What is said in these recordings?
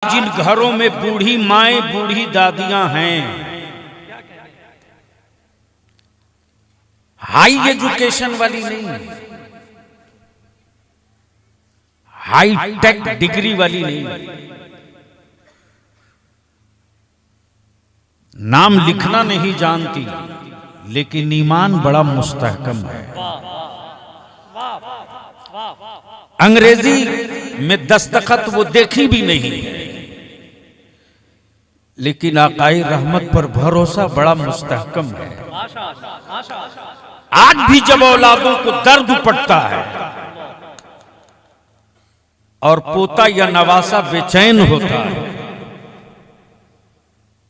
जिन घरों में बूढ़ी माएं बूढ़ी दादियां हैं, हाई एजुकेशन वाली नहीं, हाई टेक डिग्री वाली नहीं, नाम लिखना नहीं जानती लेकिन ईमान बड़ा मुस्तहकम है। अंग्रेजी में दस्तखत वो देखी भी नहीं लेकिन आकाई रहमत पर भरोसा बड़ा मुस्तहकम है। आज भी जब औलादों को दर्द पड़ता है और पोता या नवासा बेचैन होता है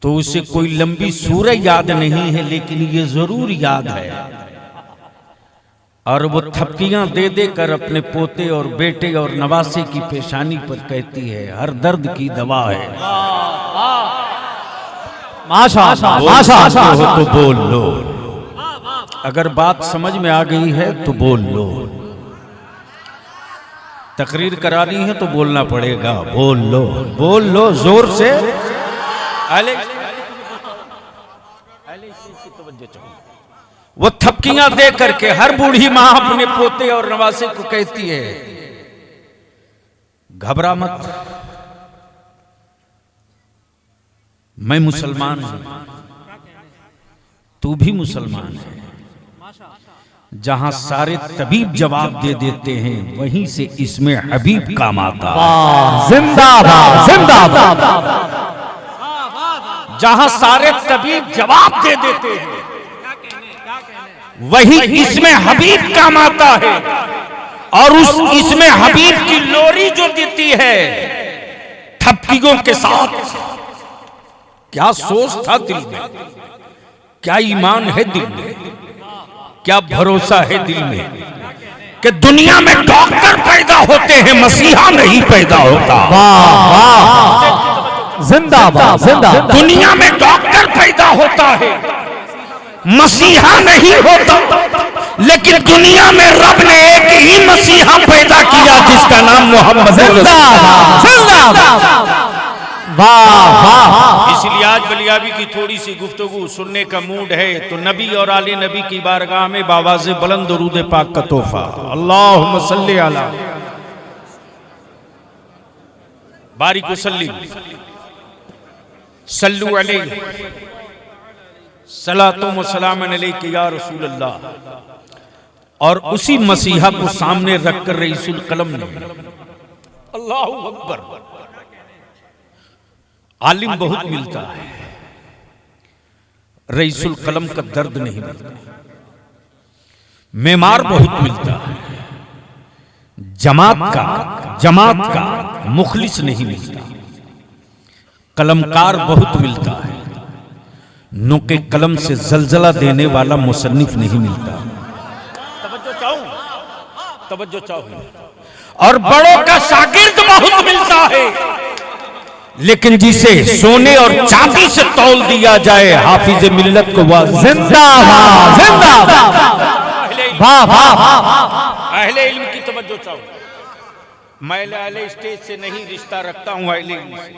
तो उसे कोई लंबी सूरत याद नहीं है लेकिन ये जरूर याद है और वो थपकियां दे दे कर अपने पोते और बेटे और नवासे की पेशानी पर कहती है हर दर्द की दवा है। माशाअल्लाह हो तो बोल लो, अगर बात समझ में आ गई है तो बोल लो, तकरीर करानी है तो बोलना पड़ेगा, बोल लो जोर से। वो थपकियां दे करके हर बूढ़ी मां अपने पोते और नवासे को कहती है घबरा मत, मैं मुसलमान हूं, तू भी मुसलमान है। जहां सारे तबीब जवाब दे देते हैं वहीं से इसमें हबीब काम आता है। जिंदाबाद जिंदाबाद। जहां सारे तबीब जवाब दे देते हैं वही इसमें हबीब काम आता है। और इसमें हबीब की लोरी जो देती है थपकियों के साथ, क्या सोच था दिल में, क्या ईमान है दिल में, क्या भरोसा है दिल में कि दुनिया में डॉक्टर पैदा होते हैं मसीहा नहीं पैदा होता। वाह वाह जिंदाबाद जिंदाबाद। दुनिया में डॉक्टर पैदा होता है मसीहा नहीं होता, लेकिन दुनिया में रब ने एक ही मसीहा पैदा किया जिसका नाम मोहम्मद है। इसलिए आज बलियाबी की थोड़ी सी गुफ्तगू सुनने का मूड है तो नबी और आले नबी की बारगाह में बावाज़े बुलंद दुरूद पाक का तोहफा अल्लाहुम्मा सल्ली अला बारिक वसल्लिम सल्लु अलैहि सलातुम व सलाम अलैका या रसूल अल्लाह। और उसी मसीहा को सामने रखकर रईसुल कलम ने अल्लाहु अकबर। आलिम बहुत मिलता है, रईसुल कलम का दर्द नहीं मिलता। मेमार बहुत मिलता है, जमात का मुखलिस नहीं मिलता। कलमकार बहुत मिलता है, नुके कलम से जलजला देने वाला मुसन्निफ नहीं मिलता। तवज्जो चाहो। और बड़ों का शागिर्द बहुत मिलता है, लेकिन जिसे सोने और चांदी से तौल दिया जाए हाफिज मिल्लत को वह जिंदाबाद जिंदाबाद। वाह वाह। अहले इल्म की तवज्जो चाहो। मैं अहले स्टेज से नहीं रिश्ता रखता हूं अहले इल्म से।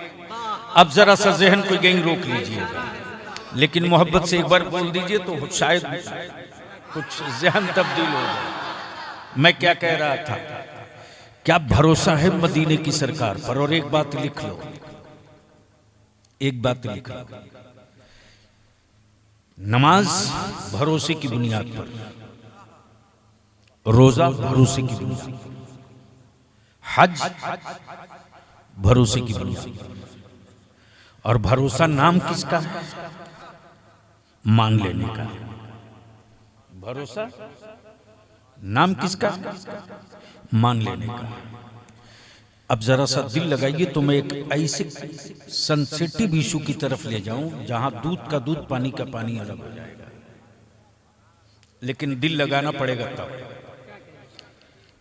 अब जरा सा जहन को यहीं रोक लीजिएगा, लेकिन मोहब्बत से एक बार बोल दीजिए तो शायद कुछ जहन तब्दील हो जाए। मैं क्या कह रहा था, क्या भरोसा है मदीने की सरकार पर। और एक बात लिख लो, एक बात लिख लो, नमाज भरोसे की बुनियाद पर, रोजा भरोसे की बुनियाद पर, हज भरोसे की बुनियाद पर। और भरोसा नाम किसका है? मान लेने का। भरोसा नाम किसका? मान लेने का। अब जरा सा दिल लगाइए तो मैं एक ऐसे सेंसिटिव इशू की तरफ ले जाऊं जहां दूध का दूध पानी का पानी अलग हो जाएगा, लेकिन दिल लगाना पड़ेगा तब।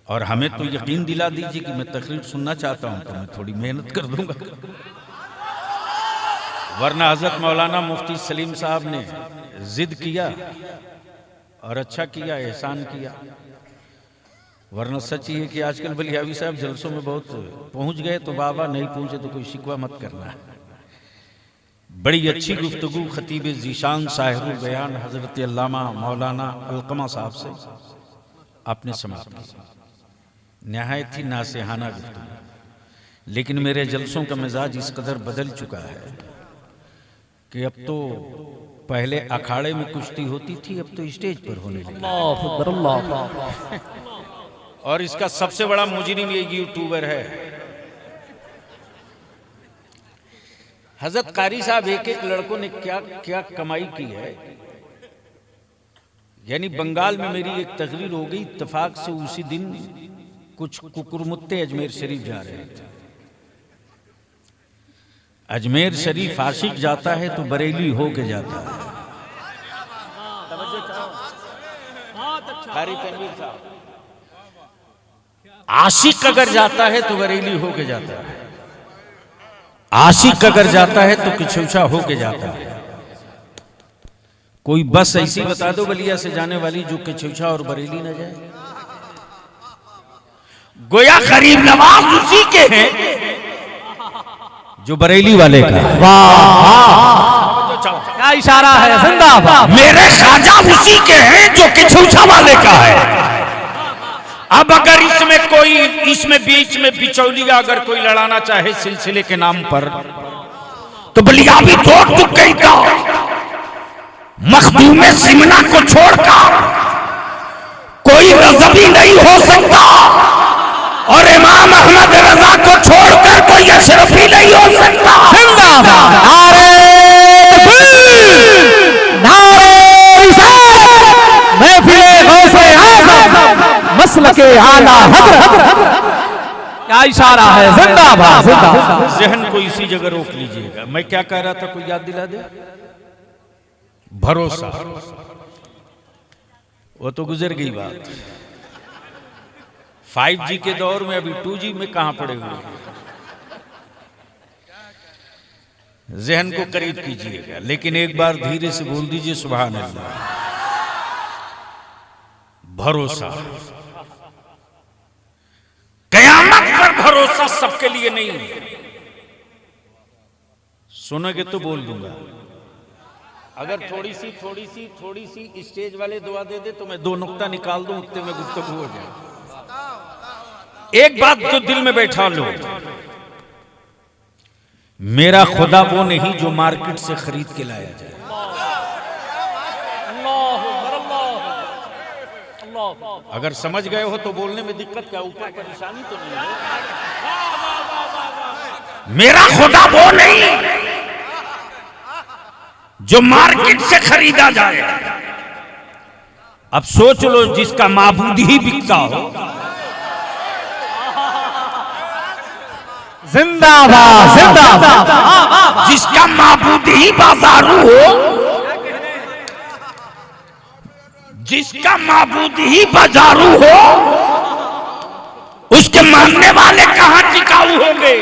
और हमें तो यकीन दिला दीजिए कि मैं तकरीर सुनना चाहता हूं तो मैं थोड़ी मेहनत कर दूंगा, वरना हजरत मौलाना मुफ्ती सलीम साहब ने जिद किया और अच्छा किया, एहसान किया। वरना सच ही है कि आजकल बलियावी साहब जलसों में बहुत पहुंच गए तो बाबा, नहीं पहुंचे तो कोई शिकवा मत करना। बड़ी अच्छी गुफ्तगू खतीब ज़ीशान साहिरुल बयान हजरत अल्लामा मौलाना अलकमा साहब से आपने समाप्त की। नहायत ही नासेहाना गुफ्तगू, लेकिन मेरे जलसों का मिजाज इस कदर बदल चुका है कि अब तो पहले अखाड़े में कुश्ती होती थी, अब तो स्टेज पर होने लगी। और इसका सबसे बड़ा मुजरिम ये यूट्यूबर है। हजरत कारी साहब एक एक लड़कों ने क्या क्या कमाई की है। यानी बंगाल में मेरी एक तकरीर हो गई, इत्तेफाक से उसी दिन कुछ कुकुरमुत्ते अजमेर शरीफ जा रहे थे। अजमेर शरीफ आशिक जाता है तो बरेली हो के जाता है। आशिक अगर जाता है तो बरेली हो के जाता है, आशिक अगर जाता है तो किछुछा हो के जाता है। कोई बस ऐसी बता दो बलिया से जाने वाली जो किछुछा और बरेली न जाए। गोया गरीब नवाज उसी के हैं जो बरेली वाले का। वाह क्या इशारा है, जिंदाबाद। मेरे ख्वाजा उसी के हैं जो किछुछा वाले का है। अब अगर इसमें बीच में बिचौलिया अगर कोई लड़ाना चाहे सिलसिले के नाम पर, तो बलियावी तोड़ चुके का मखदूमे सिमना को छोड़कर कोई रज़वी नहीं हो सकता, और इमाम अहमद रजा को छोड़कर कोई अशरफी नहीं हो सकता। जिंदाबाद। मसलके आला हज़रत, क्या इशारा है, जिंदाबाद जिंदाबाद। जहन को इसी जगह रोक लीजिएगा। मैं क्या कह रहा था, कोई याद दिला दे। भरोसा, वो तो गुजर गई बात। 5G के दौर में अभी 2G में कहां पड़े हुए। जहन को करीब कीजिएगा, लेकिन एक बार धीरे से बोल दीजिए सुभान अल्लाह। भरोसा, कयामत पर भरोसा सबके लिए नहीं है। सुनोगे तो बोल दूंगा। अगर थोड़ी सी स्टेज वाले दुआ दे दे तो मैं 2 नुक्ता निकाल दूं, उतने में गुफ्तगू हो जाए। एक बात जो दिल में बैठा लो, मेरा खुदा वो नहीं जो मार्केट से खरीद के लाया जाए। अगर समझ गए हो तो बोलने में दिक्कत क्या, ऊपर परेशानी तो नहीं है। मेरा खुदा वो नहीं जो मार्केट से खरीदा जाए। अब सोच लो, जिसका माबूद ही बिकता हो। जिंदाबाद जिंदाबाद। जिसका माबूद ही बाजारू हो, जिसका माबूद ही बाजारू हो, उसके मानने वाले कहां टिकाऊ होंगे।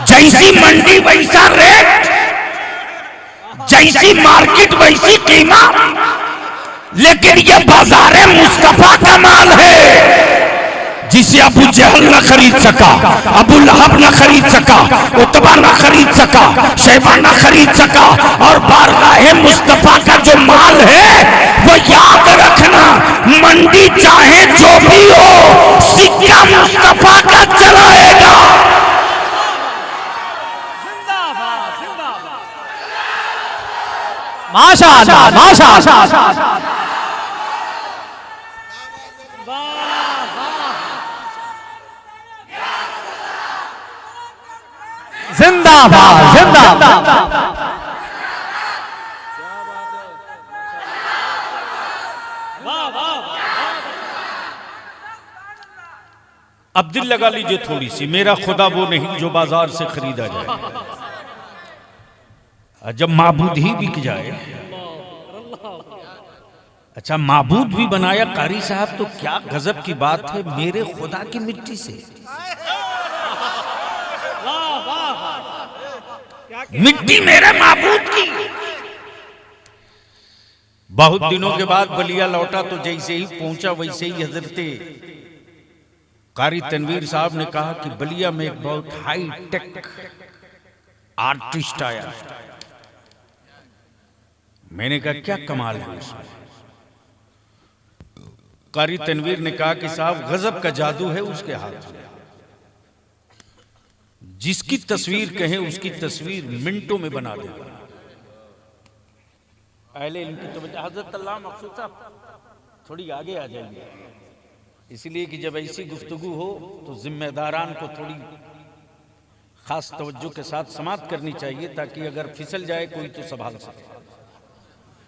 जैसी मंडी वैसा रेट, जैसी मार्केट वैसी कीमत। लेकिन ये बाजारे मुस्तफा का माल है, जिसे अबू जहल न खरीद सका, अबू लहब न खरीद सका, उतबा न खरीद सका, शैबा न खरीद सका। और बारगाहे मुस्तफा का जो माल है वो याद रखना, मंडी चाहे जो भी हो, सिक्का मुस्तफा का चलाएगा। माशाअल्लाह माशाअल्लाह। जिंदाबाद जिंदाबाद। अब दिल लगा लीजिए थोड़ी सी, मेरा खुदा वो नहीं जो बाजार से खरीदा जाए। जब माबूद ही बिक जाए, अच्छा माबूद भी बनाया कारी साहब, तो क्या गजब की बात है। मेरे खुदा की मिट्टी से, मिट्टी मेरे माबूद की। बहुत दिनों के बाद बलिया लौटा तो जैसे ही पहुंचा वैसे ही हजरते कारी तनवीर साहब ने कहा कि बलिया में एक बहुत हाई टेक आर्टिस्ट आया। मैंने कहा क्या कमाल है उसमें? कारी तनवीर ने कहा कि साहब गजब का जादू है उसके हाथ में, जिसकी तस्वीर कहें उसकी तस्वीर मिनटों में बना देगा। पहले इनकी तो हजरत अल्लाह मकसूद साहब थोड़ी आगे आ जाएंगे, इसलिए कि जब ऐसी गुफ्तगू हो तो जिम्मेदारान को थोड़ी खास तवज्जो के साथ समाअत करनी चाहिए, ताकि अगर फिसल जाए कोई तो संभाल सके।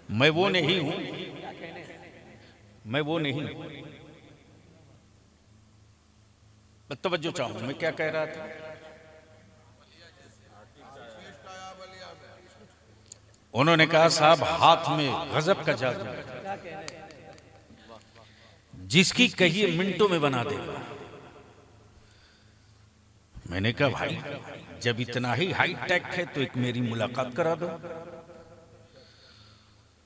मैं वो नहीं हूं, मैं वो नहीं हूं। तवज्जो चाहूं, मैं क्या कह रहा था? उन्होंने कहा साहब हाथ में गजब का जादू, जिसकी कहिए मिनटों में बना देगा। मैंने कहा भाई जब इतना ही हाई टेक है तो एक मेरी मुलाकात करा दो।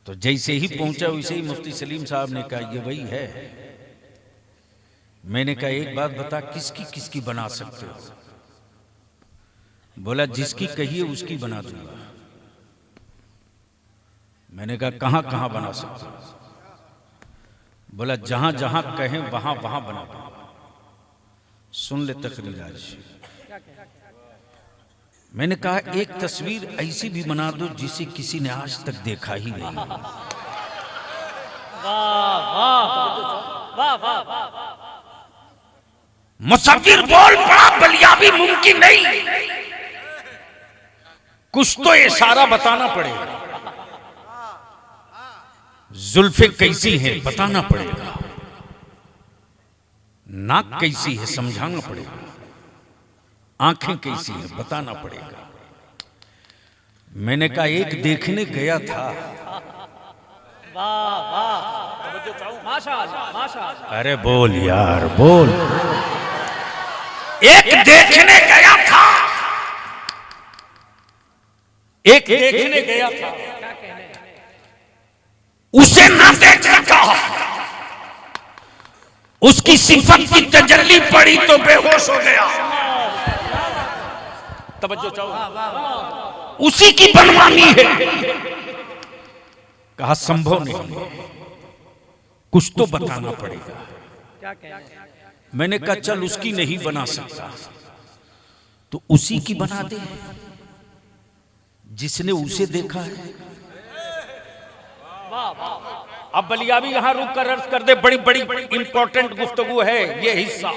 तो जैसे ही पहुंचा वैसे ही मुफ्ती सलीम साहब ने कहा ये वही है। मैंने कहा एक बात बता, किसकी किसकी बना सकते हो? बोला जिसकी कहिए उसकी बना दूंगा। मैंने कहा कहां कहां बना सकते हो? बोला जहां जहां कहें वहां वहां बना दूंगा। सुन ले तकरीर आज। मैंने कहा एक तस्वीर ऐसी भी बना दो जिसे किसी ने आज तक देखा ही नहीं। मुसव्विर बोल पड़ा बलियाबी मुमकिन नहीं, कुछ तो इशारा बताना पड़ेगा। जुल्फे कैसी है बताना पड़ेगा, नाक कैसी है समझाना पड़ेगा, आंखें कैसी है बताना पड़ेगा। मैंने कहा एक देखने गया था। अरे बोल यार बोल। एक देखने गया था, एक देखने गया था, उसे ना देख सका। उसकी सिफत की तजल्ली पड़ी तो बेहोश हो गया। तवज्जो चाहो, उसी की बनवानी है। कहा संभव नहीं, कुछ तो बताना पड़ेगा। मैंने कहा चल उसकी नहीं बना सकता तो उसी की बना दे जिसने उसे देखा है। अब बलियाबी यहां रुक कर अर्ज कर दे, बड़ी बड़ी इंपॉर्टेंट गुफ्तगू है ये हिस्सा।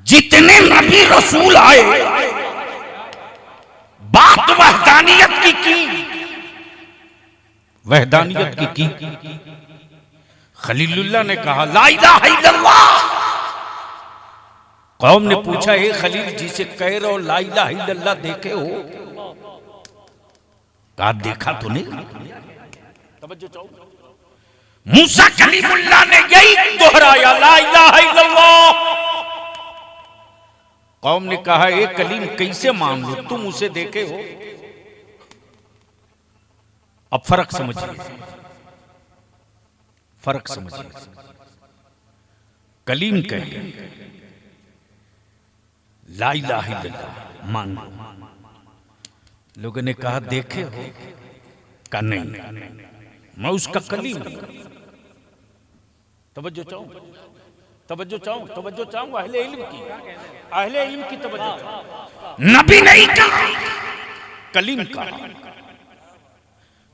जितने नबी रसूल आए बात वहदानियत की वहदानियत की। खलीलुल्लाह ने कहा ला इलाहा इल्लल्लाह। कौम ने पूछा हे खलील जी से कह रहे हो ला इलाहा इल्लल्लाह देखे हो? कहा देखा तो नहीं। मूसा कलीमुल्लाह ने यही दोहराया ला इलाहा इल्लल्लाह। कौम ने कहा ए कलीम कैसे मान लो, तुम उसे देखे हो? अब फर्क समझिए, फर्क समझिए। कलीम कहे ला इलाहा इल्लल्लाह मान लो। लोगों ने कहा देखे हो? का नहीं, मैं उसका कलीम हूं। तवज्जो चाहूं, तवज्जो चाहूं, तवज्जो चाहूं अहले इल्म की, अहले इल्म की तवज्जो चाहूं। नबी नहीं का कलीम का,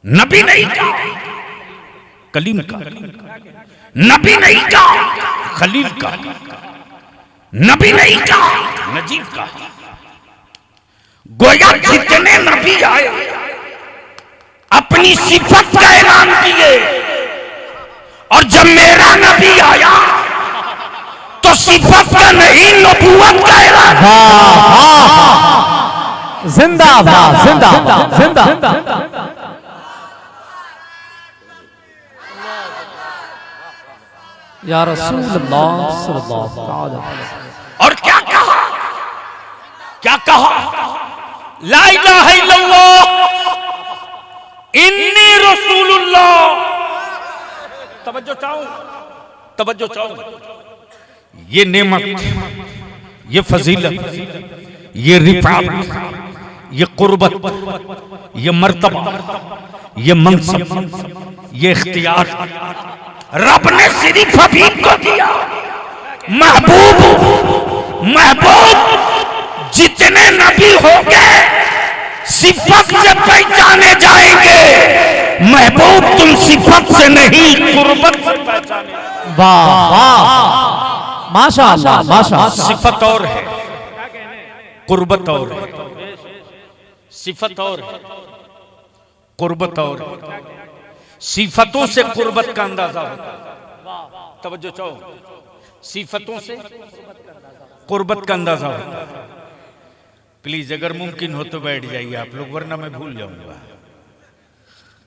नबी नहीं का कलीम का, नबी नहीं का खलील का, नबी नहीं का नजीब का। गोया जितने नबी आए अपनी सिफत का ऐलान किए, और जब मेरा नबी आया तो सिफत का नहीं नबूवत का ऐलान। जिंदाबाद जिंदाबाद जिंदाबाद। या रसूलुल्लाह सल्लल्लाहु अलैहि वसल्लम। और क्या कहा, क्या कहा? ला इलाहा इल्लल्लाह इन्नी रसूलुल्लाह, तवज्जो चाहूं, ये नेमत, ये फजीलत, ये रिफात, ये कुर्बत, ये मर्तबा, ये मनसब, ये इख्तियार रब ने सिर्फ हबीब को दिया। महबूब जितने नबी होंगे सिफत से पहचाने जाएंगे, महबूब तुम सिफत से नहीं कुर्बत से पहचाने। वाह वाह, माशाअल्लाह माशाअल्लाह। सिफत और है, कुर्बत और है। सिफत और है, कुर्बत और है। सिफतों से कुर्बत का अंदाजा होता है। तवज्जो चाहो, सिफतों से कुर्बत का अंदाजा होता है। प्लीज अगर मुमकिन हो तो बैठ जाइए आप लोग, वरना मैं भूल जाऊंगा।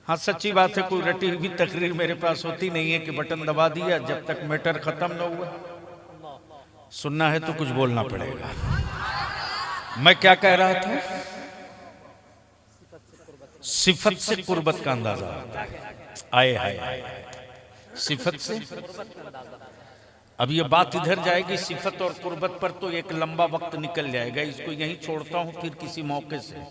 हाँ सच्ची बात है, कोई रटी हुई तकरीर मेरे पास होती नहीं है कि बटन दबा दिया, जब तक मैटर खत्म न हुआ। सुनना है तो कुछ बोलना पड़ेगा। मैं क्या कह रहा था? सिफत से कुर्बत का अंदाजा होता है। आए हाय, सिफत से। अब ये बात इधर जाएगी सिफत और कुर्बत पर तो एक लंबा वक्त निकल जाएगा, इसको यहीं छोड़ता हूं फिर किसी मौके से।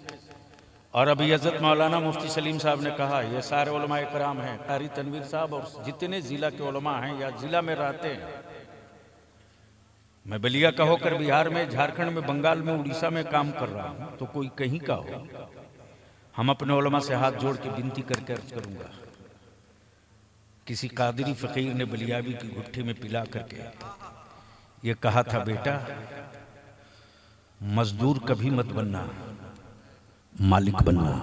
और अभी हज़रत मौलाना मुफ्ती सलीम साहब ने कहा, ये सारे उलमाए कराम हैं, कारी तनवीर साहब और जितने जिला के उलमा हैं या जिला में रहते हैं। मैं बलिया का होकर बिहार में, झारखंड में, बंगाल में, उड़ीसा में काम कर रहा हूं, तो कोई कहीं का हो, हम अपने उलमा से हाथ जोड़ के विनती करके अर्ज करूंगा। किसी कादरी फकीर ने बलियाबी की गुट्ठी में पिला करके ये कहा था, बेटा मजदूर कभी मत बनना, मालिक बनना।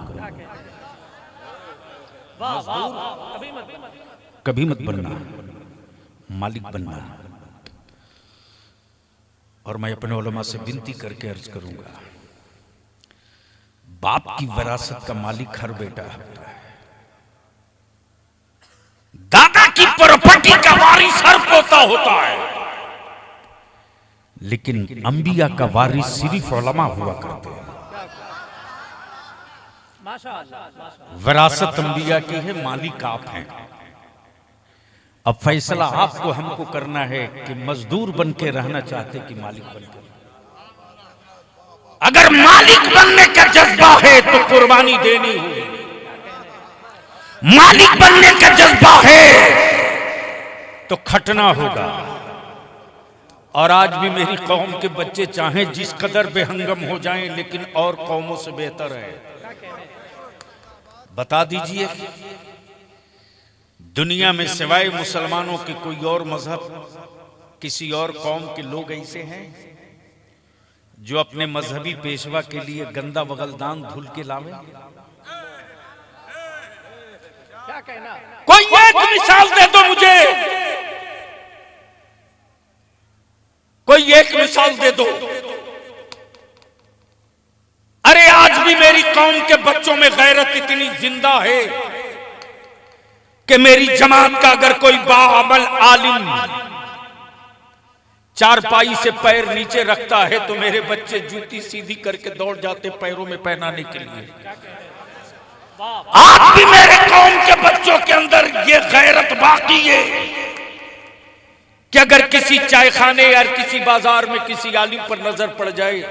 कभी मत बनना, मालिक बनना। और मैं अपने उलमा से विनती करके अर्ज करूंगा, बाप की विरासत का मालिक हर बेटा होता है, दादा की प्रॉपर्टी का वारिस हर पोता होता है, लेकिन अंबिया का वारिस सिर्फ उलमा हुआ करते हैं। विरासत अंबिया की है, मालिक आप हैं। अब फैसला आपको हमको करना है कि मजदूर बन के रहना चाहते कि मालिक बन के। अगर मालिक बनने का जज्बा है तो कुर्बानी देनी होगी। मालिक बनने का जज्बा है तो खटना होगा। और आज भी मेरी कौम के बच्चे चाहे जिस कदर बेहंगम हो जाएं, लेकिन और कौमों से बेहतर है। बता दीजिए, दुनिया में सिवाय मुसलमानों के कोई और मजहब, किसी और कौम के लोग ऐसे हैं जो अपने मजहबी पेशवा के लिए गंदा बगलदान धुल के लावे? क्या कहना? कोई एक मिसाल दे दो मुझे, कोई एक मिसाल दे दो। अरे आज भी मेरी कौम के बच्चों में गैरत इतनी जिंदा है कि मेरी जमात का अगर कोई बाअमल आलिम चारपाई से पैर नीचे रखता है तो मेरे बच्चे जूती सीधी करके दौड़ जाते पैरों में पहनाने के लिए। आज भी मेरे कौम के बच्चों के अंदर ये गैरत बाकी है कि अगर किसी चाय खाने या किसी बाजार में किसी आलिम पर नजर पड़ जाए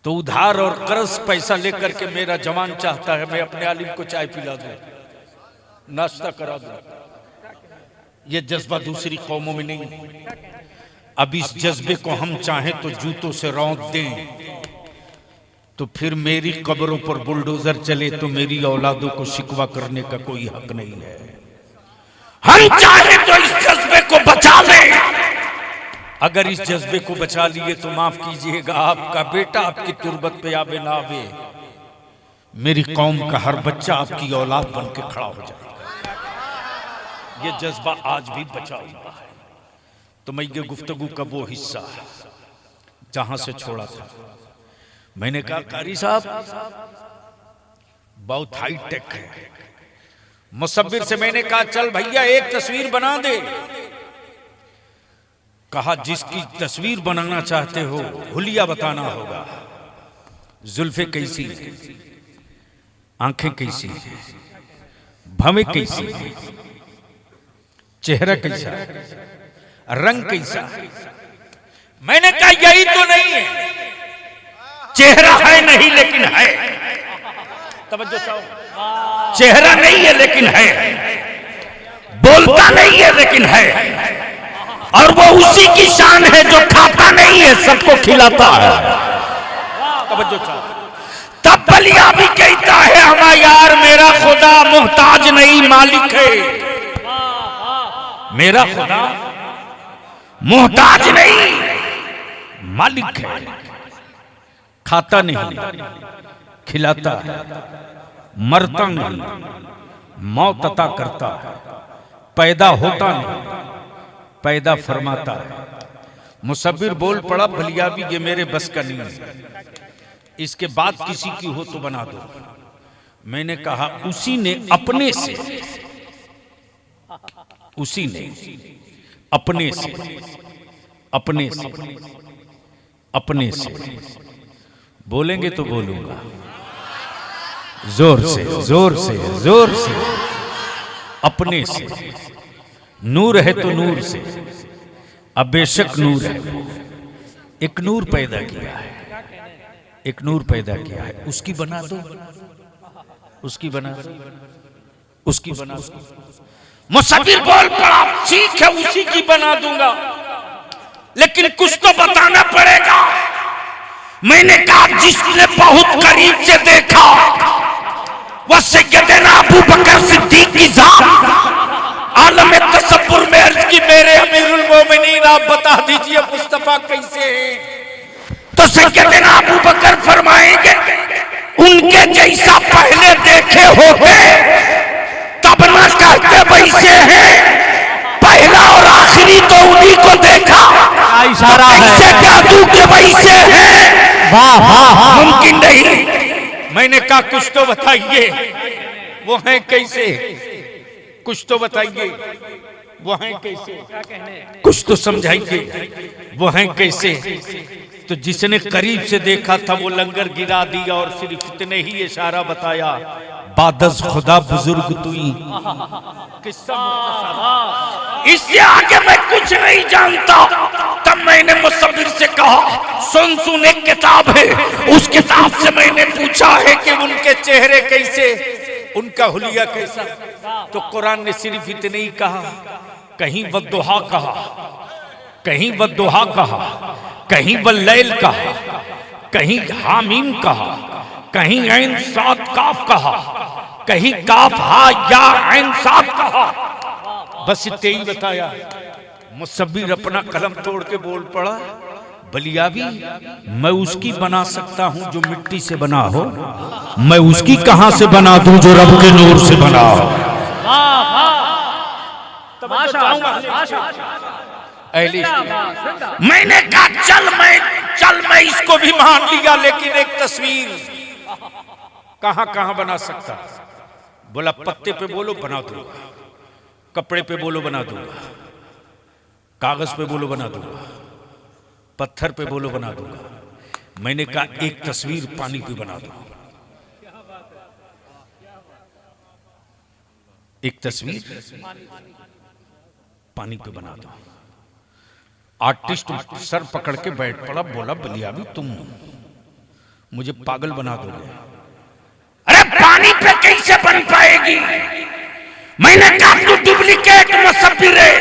तो उधार और कर्ज पैसा लेकर के मेरा जवान चाहता है मैं अपने आलिम को चाय पिला दूं, नाश्ता करा दूं। ये जज्बा दूसरी कौमों में नहीं। अब इस जज्बे को हम चाहें तो जूतों से रौंद दें तो फिर मेरी कब्रों पर बुलडोजर चले तो मेरी औलादों को शिकवा करने का कोई हक नहीं है। हम चाहें तो इस जज्बे को बचा लें। अगर इस जज्बे को बचा लिए तो माफ कीजिएगा, आपका बेटा आपकी तुरबत पे आवे ना आवे, मेरी कौम का हर बच्चा आपकी औलाद बन के खड़ा हो जाएगा। ये जज्बा आज भी बचा हुआ है। तो मैं ये गुफ्तगू का वो हिस्सा जहां से छोड़ा था, मैंने कहा कारी साहब बहुत हाई टेक है। मुसव्विर से मैंने कहा चल भैया एक तस्वीर बना दे। कहा जिसकी तस्वीर बनाना चाहते हो हुलिया बताना होगा, जुल्फे कैसी, आंखें कैसी, भवें कैसी, चेहरा कैसा, रंग कैसा। मैंने कहा यही तो नहीं है, चेहरा है नहीं लेकिन है। तवज्जो चाहो, चेहरा नहीं है लेकिन है, बोलता नहीं है लेकिन है, और वो उसी की शान है जो खाता नहीं है सबको खिलाता है। तवज्जो चाहो, तब बलिया भी कहता है हमारा यार मेरा खुदा मोहताज नहीं मालिक है, मेरा खुदा मोहताज नहीं मालिक है, खाता नहीं खिलाता है, मरता नहीं मौत अता करता है, पैदा होता नहीं पैदा फरमाता है। मुसब्बिर बोल पड़ा भलिया भी ये मेरे बस का नहीं है, इसके बाद किसी की हो तो बना दो। मैंने कहा उसी ने अपने से, उसी ने अपने से अपने से अपने से बोलेंगे तो बोलूंगा जोर से जोर से जोर से, अपने से। नूर है तो नूर से, अब बेशक नूर है, वो एक नूर पैदा किया है, एक नूर पैदा किया है, उसकी बना दो, उसकी बना दो, उसकी बना दो। मुसब्बिर बोल पड़ा ठीक है उसी की बना दूंगा, लेकिन कुछ तो बताना पड़ेगा। मैंने कहा जिसने बहुत करीब से देखा वह सैयदना अबू बकर सिद्दीक की जात, आलम तसव्वुर में अर्ज की मेरे अमीरुल मोमिनीन आप बता दीजिए मुस्तफा कैसे हैं। तो सैयदना अबू बकर फरमाएंगे उनके जैसा पहले देखे होते तब ना कहते वैसे हैं, पहला और आखिरी तो उन्हीं को देखा, इशारा है क्या तू के वैसे हैं, वाह वाह मुमकिन नहीं। मैंने कहा कुछ तो बताइए वो हैं कैसे, कुछ तो बताइए वो हैं कैसे, कुछ तो समझाइए वो हैं कैसे। तो जिसने करीब से देखा था वो लंगर गिरा दिया और सिर्फ इतने ही इशारा बताया, बादस खुदा बुजुर्ग तुई। इससे आगे मैं कुछ नहीं जानता। तब मैंने मुसब्बिर से कहा सुन एक किताब है, उस किताब से मैंने पूछा है कि उनके चेहरे कैसे, उनका हुलिया कैसा। तो कुरान ने सिर्फ इतने ही कहा, कहीं वद्दुहा कहा, कहीं वद्दुहा कहा, कहीं वल्लैल कहा, कहीं हामीम कहा, कहीं ऐन साद काफ कहा, कहीं काफ हा या ऐन साद कहा, बस इतने ही बताया। मुसब्बिर अपना कलम तोड़ के बोल पड़ा बलियावी मैं उसकी बना सकता हूं जो मिट्टी से बना हो, मैं उसकी कहां से बना दूं जो रब के नूर से बना हो। मैंने कहा चल मैं इसको भी मान लिया, लेकिन एक तस्वीर कहां कहां बना सकता। बोला पत्ते पे बोलो बना दूंगा, कपड़े पे बोलो बना दूंगा, कागज पे बोलो बना दूंगा, पत्थर पे बोलो बना दूंगा। मैंने कहा एक तस्वीर पानी पे बना दो, एक तस्वीर पानी पे बना दो। आर्टिस्ट सर पकड़ के बैठ पड़ा, बोला बलियावी तुम मुझे पागल बना दोगे। अरे पानी पे कैसे बन पाएगी। मैंने कहा तू डुप्लीकेट मुसब्बिर है,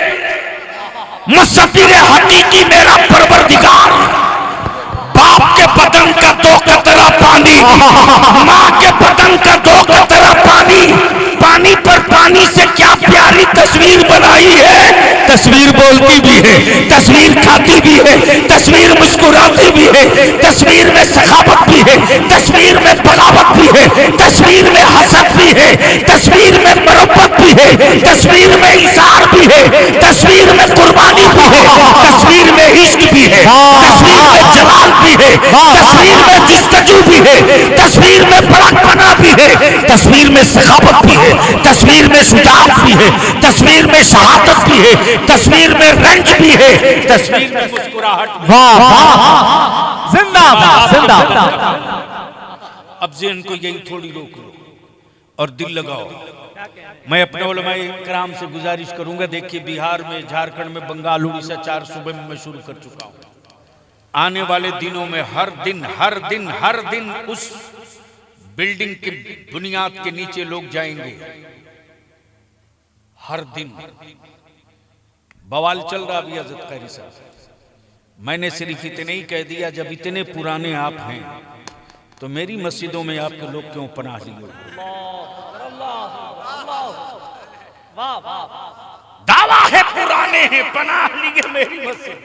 मुसब्बिर हकीकी मेरा परवरदिगार। बाप के बदन का 2 कतरा पानी, माँ के बदन का 2 कतरा पानी, पानी पर पानी से क्या प्यारी तस्वीर बनाई है। तस्वीर बोलती भी है, तस्वीर खाती भी है, तस्वीर मुस्कुराती भी है, तस्वीर में सखावत भी है, तस्वीर में बगावत भी है, तस्वीर में हसद भी है, तस्वीर में मोहब्बत भी है, तस्वीर में इशार भी है, तस्वीर में कुर्बानी भी है, तस्वीर में इश्क भी है, तस्वीर में जलाल भी है, तस्वीर में जिस्तजू भी है, तस्वीर में बड़कपना भी है, तस्वीर में सखावत भी है, तस्वीर में शुजाअत भी है, तस्वीर में शहादत भी है, तस्वीर में रंज भी है, तस्वीर में मुस्कुराहट। वाह वाह जिंदाबाद जिंदाबाद। अब ज़हन को यही थोड़ी रोक लो, और दिल लगाओ। मैं अपने उलमाए किराम से गुजारिश करूंगा, देखिए बिहार में, झारखंड में, बंगाल, उड़ीसा, 4 सूबे में मैं शुरू कर चुका हूं। आने वाले दिनों में हर दिन उस बिल्डिंग की बुनियाद के नीचे लोग जाएंगे। हर दिन बवाल चल रहा अभी हज़रत क़ारी साहब। मैंने सिर्फ इतने ही कह दिया, जब इतने पुराने आप हैं तो मेरी मस्जिदों में आपके लोग क्यों पनाह लिए? दावा है पुराने हैं, पनाह लिए मेरी मस्जिद।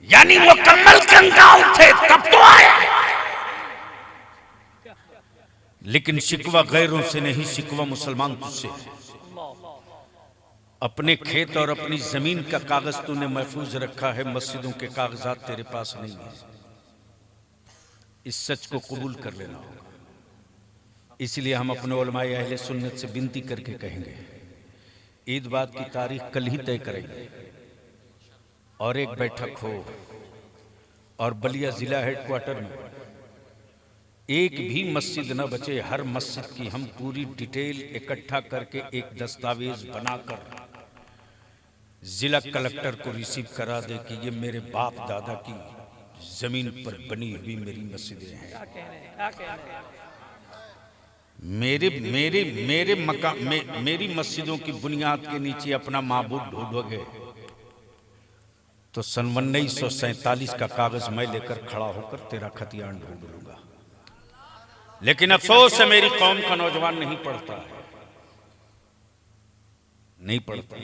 यानी मुकम्मल कंगाल थे तब तो आया। लेकिन शिकवा गैरों से नहीं, शिकवा मुसलमान तुझसे है। अपने खेत और अपनी जमीन का कागज तूने महफूज रखा है, मस्जिदों के कागजात तेरे पास नहीं है। इस सच को कबूल कर लेना होगा। इसलिए हम अपने उलमाए अहले सुन्नत से विनती करके कहेंगे, ईद बाद की तारीख कल ही तय करेंगे और एक बैठक हो, और बलिया जिला हेडक्वार्टर में एक भी मस्जिद न बचे। हर मस्जिद की हम पूरी डिटेल इकट्ठा करके एक दस्तावेज बनाकर जिला कलेक्टर को रिसीव करा दे कि ये मेरे बाप दादा की जमीन पर बनी हुई मेरी मस्जिदें हैं। मेरी मस्जिदों की बुनियाद के नीचे अपना माबूद ढूंढोगे तो सन 1947 का कागज मैं लेकर खड़ा होकर तेरा खतियान ढूंढ लूंगा। लेकिन अफसोस है मेरी कौम का नौजवान नहीं पढ़ता है, नहीं पढ़ता।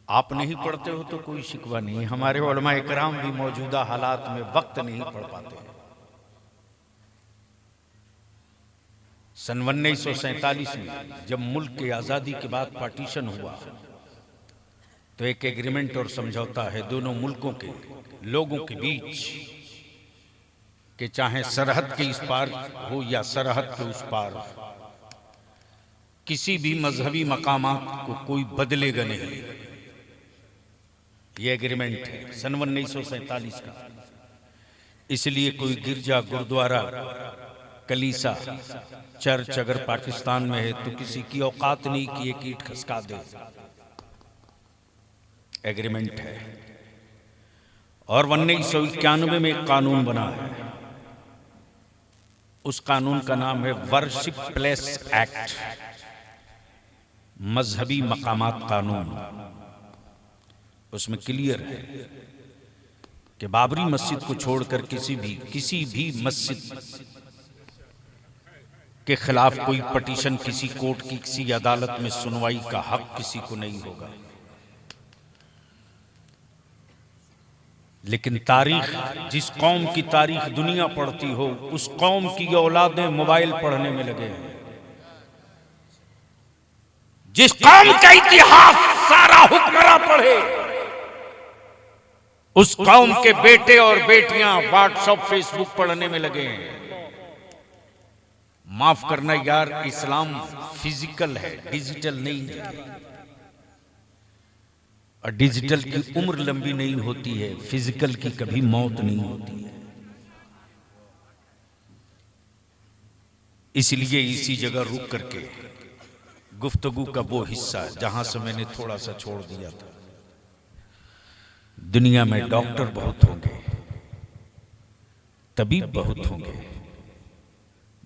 आप नहीं पढ़ते हो तो कोई शिकवा नहीं। हमारे उलमाए किराम भी मौजूदा हालात में वक्त नहीं पढ़ पाते। सन 1947 में जब मुल्क की आजादी के बाद पार्टीशन हुआ तो एक एग्रीमेंट और समझौता है दोनों मुल्कों के लोगों के बीच कि चाहे सरहद के इस पार हो या सरहद के उस पार, किसी भी मजहबी मकामात को कोई बदलेगा नहीं। यह एग्रीमेंट है सन 1947 का। इसलिए कोई गिरजा, गुरुद्वारा, कलीसा, चर्च अगर पाकिस्तान में है तो किसी की औकात नहीं कि एक ईंट खसका दे। एग्रीमेंट है। और 1991 में एक कानून बना है, उस कानून का नाम है वर्शिप प्लेस एक्ट, मजहबी मकामात कानून। उसमें क्लियर है कि बाबरी मस्जिद को छोड़कर किसी भी मस्जिद के खिलाफ कोई पटिशन किसी कोर्ट की किसी अदालत में सुनवाई का हक किसी को नहीं होगा। लेकिन तारीख, जिस कौम की तारीख दुनिया पढ़ती हो, उस कौम की औलादें मोबाइल पढ़ने में लगे हैं। जिस कौम का इतिहास सारा हुक्मरा पढ़े, उस कौम के बेटे और बेटियां व्हाट्सएप, फेसबुक पढ़ने में लगे हैं। माफ करना यार, इस्लाम फिजिकल है, डिजिटल नहीं है। और डिजिटल की उम्र लंबी नहीं होती है, फिजिकल की कभी मौत नहीं होती है। इसलिए इसी जगह रुक करके गुफ्तगू का वो हिस्सा जहां से मैंने थोड़ा सा छोड़ दिया था। दुनिया में डॉक्टर बहुत होंगे, तबीब बहुत होंगे,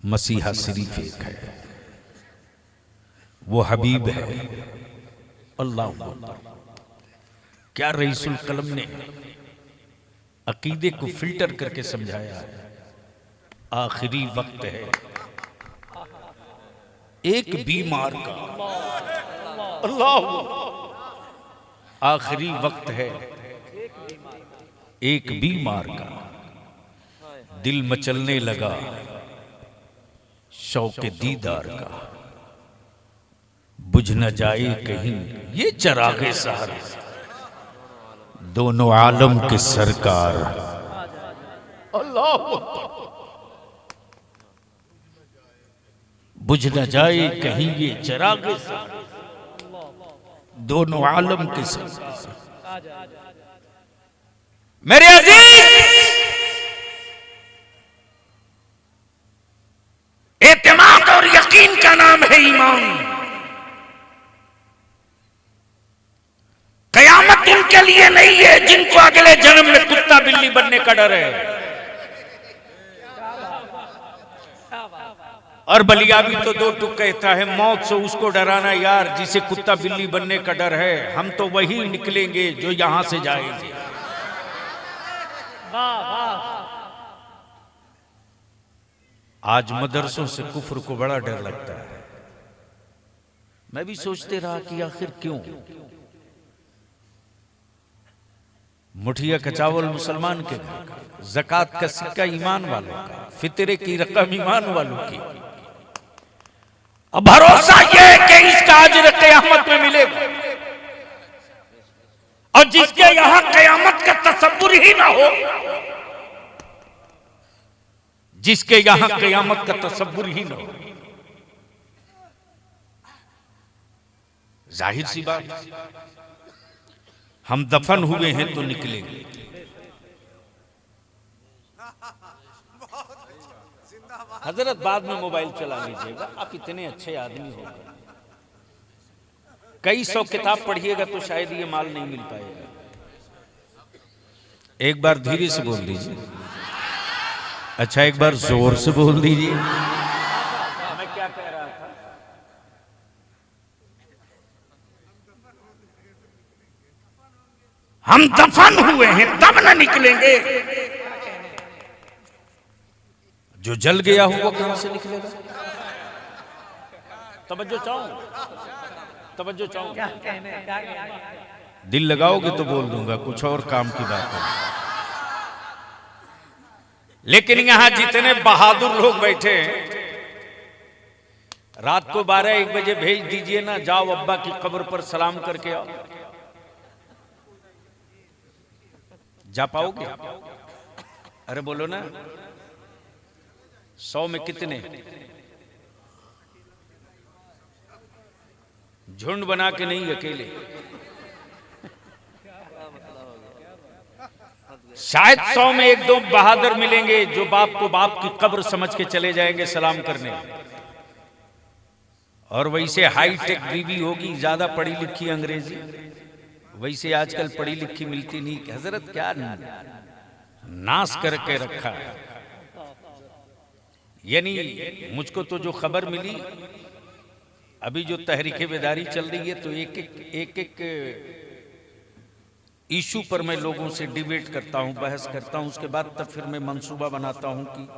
मसीहा सिर्फ एक है, वो हबीब है। अल्लाह अकबर। क्या रईसुल कलम ने अकीदे को फिल्टर करके समझाया है। आखिरी वक्त है एक बीमार का, अल्लाह, आखिरी वक्त है एक बीमार का, दिल मचलने लगा शौक़े दीदार का, बुझ न जाए कहीं ये चरागे सहारे, दोनों आलम के सरकार। अल्लाह, बुझ न जाए कहीं ये चरागे सहारे, दोनों आलम के सरकार। मेरे अजीज, बनने का डर है। और बलिया भी तो दो टुक कहता है, मौत से उसको डराना यार जिसे कुत्ता बिल्ली बनने का डर है। हम तो वही निकलेंगे जो यहां से जाएंगे। आज मदरसों से कुफ्र को बड़ा डर लगता है। मैं भी सोचते रहा कि आखिर क्यों। मुठिया का चावल मुसलमान के घर का, ज़कात का सिक्का ईमान वालों का, फितरे की रकम ईमान वालों की। अब भरोसा यह है कि इसका अजर क़यामत में मिलेगा, और जिसके यहां क़यामत का तसव्वुर ही ना हो, जिसके यहां क़यामत का तसव्वुर ही ना हो, जाहिर सी बात, हम दफन हुए हैं तो निकलेंगे। हजरत बाद में मोबाइल चला लीजिएगा, आप इतने अच्छे आदमी हो गए। कई सौ किताब पढ़िएगा तो शायद ये माल नहीं मिल पाएगा। एक बार धीरे से बोल दीजिए। अच्छा, एक बार जोर से बोल दीजिए। मैं क्या कह रहा था? हम दफन हुए हैं तब न निकलेंगे। जो जल गया हो वो कहां से निकलेगा? तवज्जो चाहूं। दिल लगाओगे तो बोल दूंगा, कुछ और काम की बात है। लेकिन यहां जितने बहादुर लोग बैठे हैं, रात को 12-1 बजे भेज दीजिए ना, जाओ अब्बा की कब्र पर सलाम करके आओ। जा पाओगे? अरे बोलो ना, 100 में कितने? झुंड बना के नहीं, अकेले। शायद 100 में 1-2 बहादुर मिलेंगे जो बाप को बाप की कब्र समझ के चले जाएंगे सलाम करने। और वैसे हाईटेक बीवी होगी, ज्यादा पढ़ी लिखी अंग्रेजी, वैसे आजकल पढ़ी लिखी मिलती नहीं। हजरत क्या नाश करके रखा है। यानी मुझको तो जो खबर मिली, अभी जो तहरीक बेदारी चल रही है, तो एक इशू पर मैं लोगों से डिबेट करता हूं, बहस करता हूं। उसके बाद तब फिर मैं मंसूबा बनाता हूं कि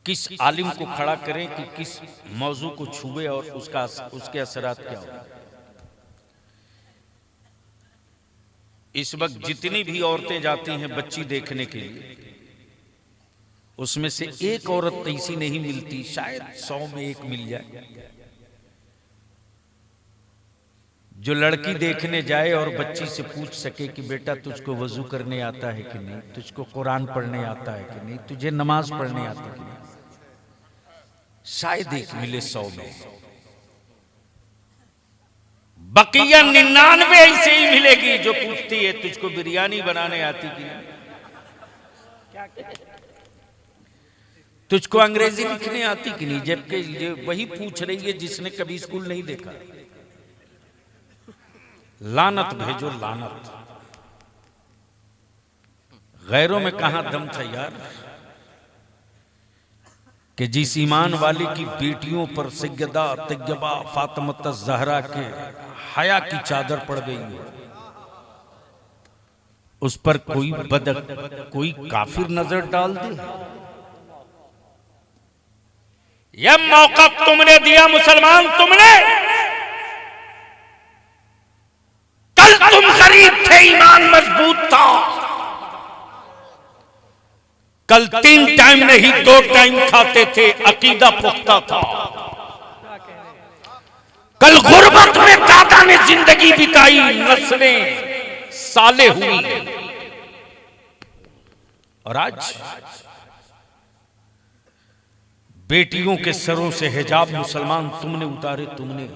किस आलिम को खड़ा करें कि किस मौजू को छुए और उसके असरात क्या हो। इस वक्त जितनी भी औरतें जाती हैं बच्ची देखने के लिए, उसमें से एक औरत ऐसी नहीं मिलती, शायद 100 में 1 मिल जाए, जो लड़की देखने जाए और बच्ची से पूछ सके कि बेटा तुझको वजू करने आता है कि नहीं, तुझको कुरान पढ़ने आता है कि नहीं, तुझे नमाज पढ़ने आता है कि नहीं। शायद 1 मिले 100 में। बकिया 99 ऐसे ही मिलेगी जो पूछती है तुझको बिरयानी बनाने आती कि नहीं, तुझको अंग्रेजी लिखने आती कि नहीं, जबकि वही पूछ रही है जिसने कभी स्कूल नहीं देखा। लानत भेजो लानत। गैरों में कहां दम था यार, कि जिस ईमान वाले की बेटियों पर सैयदा तैयबा फातिमा ज़हरा के हया की चादर पड़ गई है, उस पर कोई काफिर नजर डाल दे। यह मौका तुमने दिया मुसलमान, तुमने। कल तुम गरीब थे, ईमान मजबूत था। कल 3 टाइम नहीं 2 टाइम खाते थे, अकीदा पुख्ता था। कल गुर्बत में दादा ने जिंदगी बिताई, नस्लें साले हुई। और आज बेटियों के सरों से हिजाब मुसलमान तुमने उतारे, तुमने।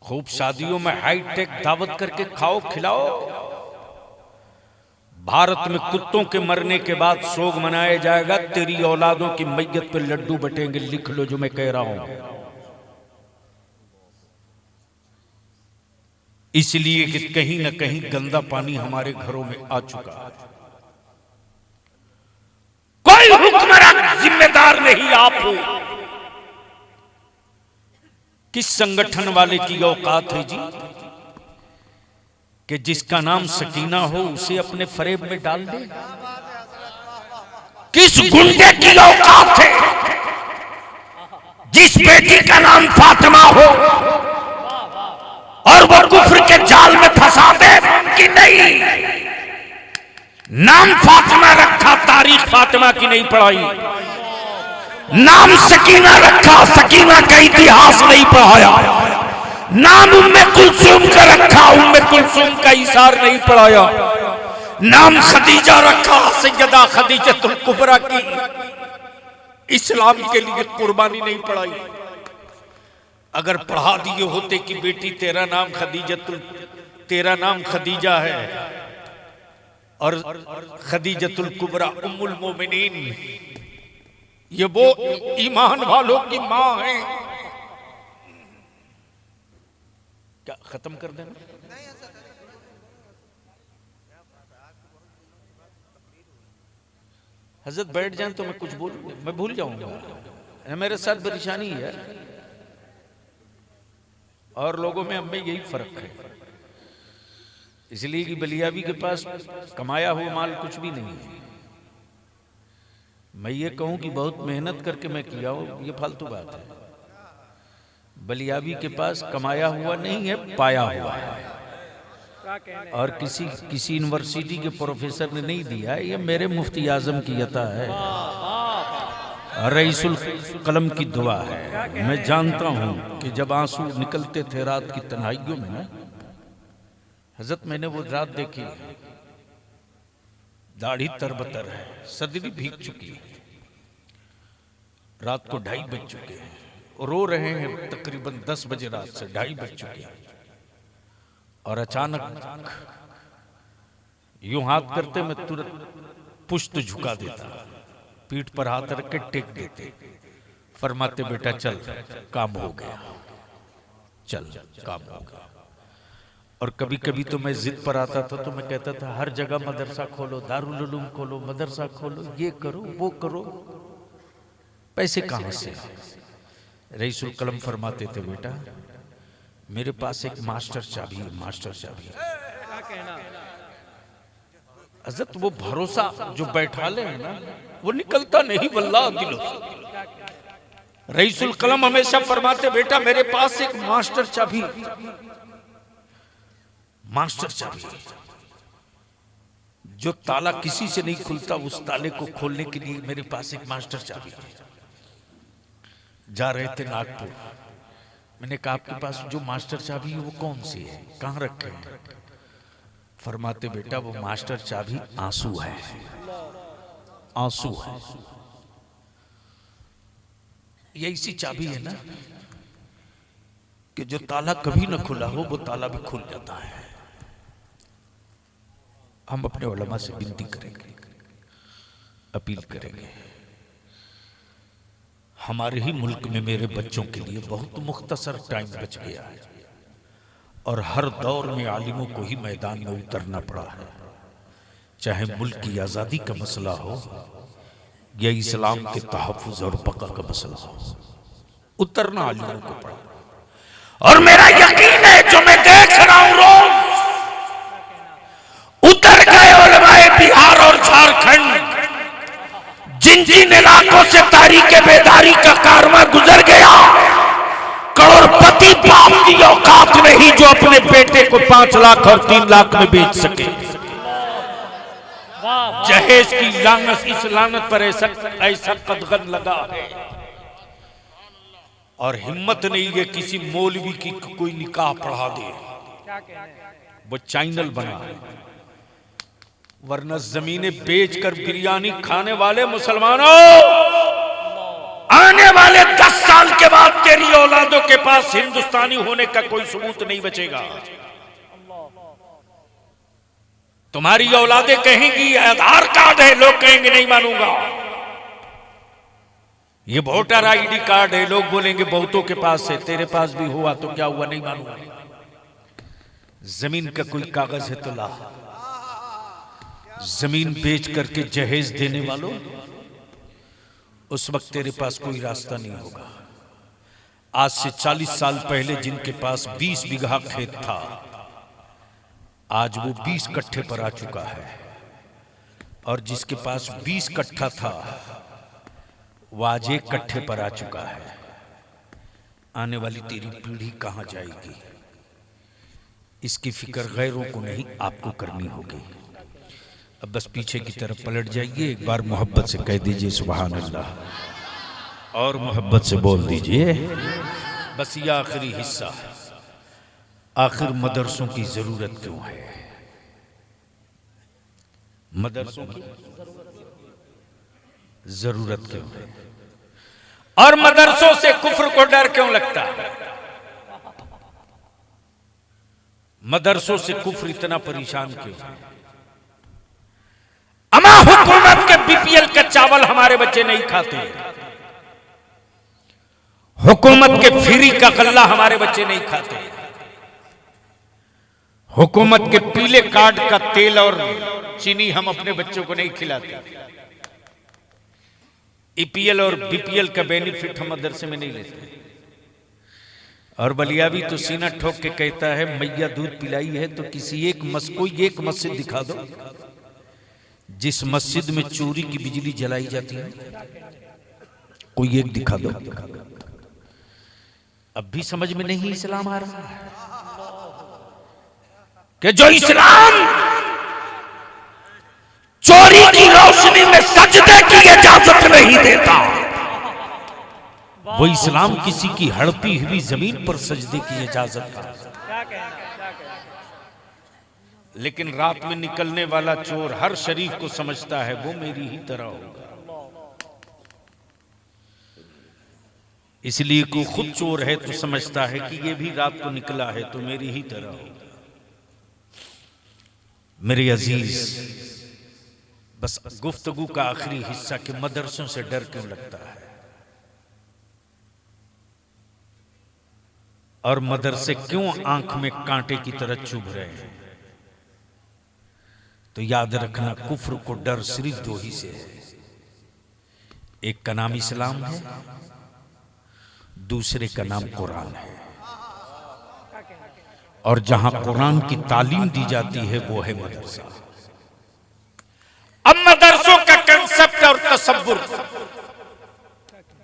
खूब शादियों में हाईटेक दावत करके खाओ खिलाओ। भारत में कुत्तों के मरने के बाद सोग मनाया जाएगा, तेरी औलादों की मैयत पे लड्डू बटेंगे। लिख लो जो मैं कह रहा हूं। इसलिए कि कहीं ना कहीं गंदा पानी हमारे घरों में आ चुका है। कोई हुक्मरान जिम्मेदार नहीं आप हो। किस संगठन वाले की औकात है जी कि जिसका नाम सकीना हो उसे अपने फरेब में डाल दे? किस गुंडे की औकात है जिस बेटी का नाम फातिमा हो और वो कुफ्र के जाल में फंसा दे? कि नहीं, नाम फातिमा रखा, तारीख फातिमा की नहीं पढ़ाई। नाम सकीना रखा, सकीना का इतिहास नहीं पढ़ाया। नाम उम्मे कुलसूम का रखा, उम्मे कुलसूम का इशार नहीं पढ़ाया। नाम खदीजा रखा, सैयदा खदीजतुल कुबरा की इस्लाम के लिए कुर्बानी नहीं पढ़ाई। अगर पढ़ा दिए होते कि बेटी तेरा नाम खदीजा है और खदीजतुल कुबरा उम्मुल मोमिनीन, ये वो ईमान वालों की मां है। क्या खत्म कर देना? हजरत बैठ जाए तो मैं कुछ बोलूं, मैं भूल जाऊंगा। मेरे साथ परेशानी है और लोगों में अब में यही फर्क है। इसलिए कि बलियाबी के पास कमाया हुआ माल कुछ भी नहीं है। मैं ये कहूं कि बहुत मेहनत करके मैं किया हूं, ये फालतू बात है। बलियाबी के पास कमाया हुआ नहीं है, पाया हुआ है। और किसी यूनिवर्सिटी के प्रोफेसर ने नहीं दिया, ये मेरे मुफ्ती आजम की अता है, रईसुल कलम की दुआ है। मैं जानता हूं कि जब आंसू निकलते थे रात की तन्हाइयों में ना, हजरत मैंने वो रात देखी, दाढ़ी तरबतर है, सदरी भीग चुकी है, रात को 2:30 बज चुके हैं, रो रहे हैं तकरीबन 10 बजे रात से, 2:30 बज चुके हैं। और अचानक यूं हाथ करते मैं तुरंत पुष्ट झुका देता, पीठ पर हाथ रख के टेक देते, फरमाते बेटा चल काम हो गया, चल काम हो गया। और कभी कभी तो मैं जिद पर आता था तो मैं कहता था हर जगह मदरसा खोलो, दारुल उलूम खोलो, मदरसा खोलो, ये करो वो करो, पैसे कहां से? रईसुल कलम फरमाते थे बेटा मेरे पास एक मास्टर चाबी है, मास्टर चाबी। हज़रत वो भरोसा जो बैठा ले है ना, वो निकलता नहीं वल्लाह दिलों से। रईसुल कलम हमेशा फरमाते बेटा मेरे पास एक मास्टर चाबी, मास्टर चाबी, जो ताला किसी से नहीं खुलता उस ताले को खोलने के लिए मेरे पास एक मास्टर चाबी। जा रहे थे नागपुर, मैंने कहा आपके पास जो मास्टर चाबी है वो कौन सी है, कहां रखे हैं? फरमाते बेटा वो मास्टर चाबी आंसू है, आंसू है। ये ऐसी चाबी है ना कि जो ताला कभी ना खुला हो वो ताला भी खुल जाता है। हम अपने उलमा से विनती करेंगे, अपील करेंगे, हमारे ही मुल्क में मेरे बच्चों के लिए बहुत मुख्तसर टाइम बच गया है और हर दौर में आलिमों को ही मैदान में उतरना पड़ा है, चाहे मुल्क की आज़ादी का मसला हो या इस्लाम के तहफ़्फ़ुज़ और बक़ा का मसला हो, उतरना आलिमों को पड़ा। और मेरा यकीन है जो मैं देख रहा हूं रोज उतर गए उलमाए बिहार और झारखंड, जिन जिन इलाकों से तारीख़ बेदारी का कारवां गुजर गया, करोड़पति बाप की औकात नहीं जो अपने बेटे को 5 लाख और 3 लाख में बेच सके। जहेज की लानत, इस लानत पर ऐसा कदगन लगा है और हिम्मत नहीं है किसी मौलवी की कोई निकाह पढ़ा दे, वो चैनल बना, वरना जमीनें बेचकर बिरयानी खाने वाले मुसलमानों, आने वाले 10 साल के बाद तेरी औलादों के पास हिंदुस्तानी होने का कोई सबूत नहीं बचेगा। तुम्हारी औलादें कहेंगी आधार कार्ड है, लोग कहेंगे नहीं मानूंगा। ये वोटर आईडी कार्ड है, लोग बोलेंगे बहुतों के पास है, तेरे पास भी हुआ तो क्या हुआ, नहीं मानूंगा। जमीन का कोई कागज है तो ला। जमीन बेच करके जहेज देने वालों, उस वक्त तेरे पास कोई रास्ता नहीं होगा। आज से 40 साल पहले जिनके पास 20 बीघा खेत था, आज वो 20 कट्ठे पर आ चुका है। और जिसके पास 20 कट्ठा था, वो आज 1 कट्ठे पर आ चुका है। आने वाली तेरी पीढ़ी कहां जाएगी, इसकी फिक्र गैरों को नहीं, आपको करनी होगी। अब बस पीछे की तरफ पलट जाइए, एक बार मोहब्बत से कह दीजिए सुभान अल्लाह, और मोहब्बत से बोल दीजिए। बस ये आखिरी हिस्सा, आखिर मदरसों की जरूरत क्यों है? मदरसों की जरूरत क्यों है? और मदरसों से कुफ्र को डर क्यों लगता है? मदरसों से कुफ्र इतना परेशान क्यों है? अमा हुकूमत के बीपीएल का चावल हमारे बच्चे नहीं खाते, हुकूमत के फ्री का गल्ला हमारे बच्चे नहीं खाते, हुकूमत के पीले कार्ड का तेल और चीनी हम अपने बच्चों को नहीं खिलाते, ईपीएल और बीपीएल का बेनिफिट हम मदरसे में नहीं लेते। और बलियावी तो सीना ठोक के कहता है, मैया दूध पिलाई है तो किसी कोई एक मस्जिद दिखा दो जिस मस्जिद में चोरी की बिजली जलाई जाती है, कोई एक दिखा दो। अब भी समझ में नहीं इस्लाम आ रहा कि जो इस्लाम चोरी की रोशनी में सजदे की इजाजत नहीं देता, वो इस्लाम किसी की हड़पी हुई जमीन पर सजदे की इजाजत का। लेकिन रात में निकलने वाला चोर हर शरीफ को समझता है वो मेरी ही तरह होगा, इसलिए कोई खुद चोर है तो समझता है कि ये भी रात को निकला है तो मेरी ही तरह होगा। मेरे अजीज, बस गुफ्तगू का आखिरी हिस्सा कि मदरसों से डर क्यों लगता है और मदरसे क्यों आंख में कांटे की तरह चुभ रहे हैं, तो याद रखना कुफ्र को डर सिर्फ 2 ही से है। एक का नाम इस्लाम है, दूसरे का नाम कुरान है। और जहां कुरान की तालीम दी जाती है वो है मदरसा। अब मदरसों का कंसेप्ट और तसव्वुर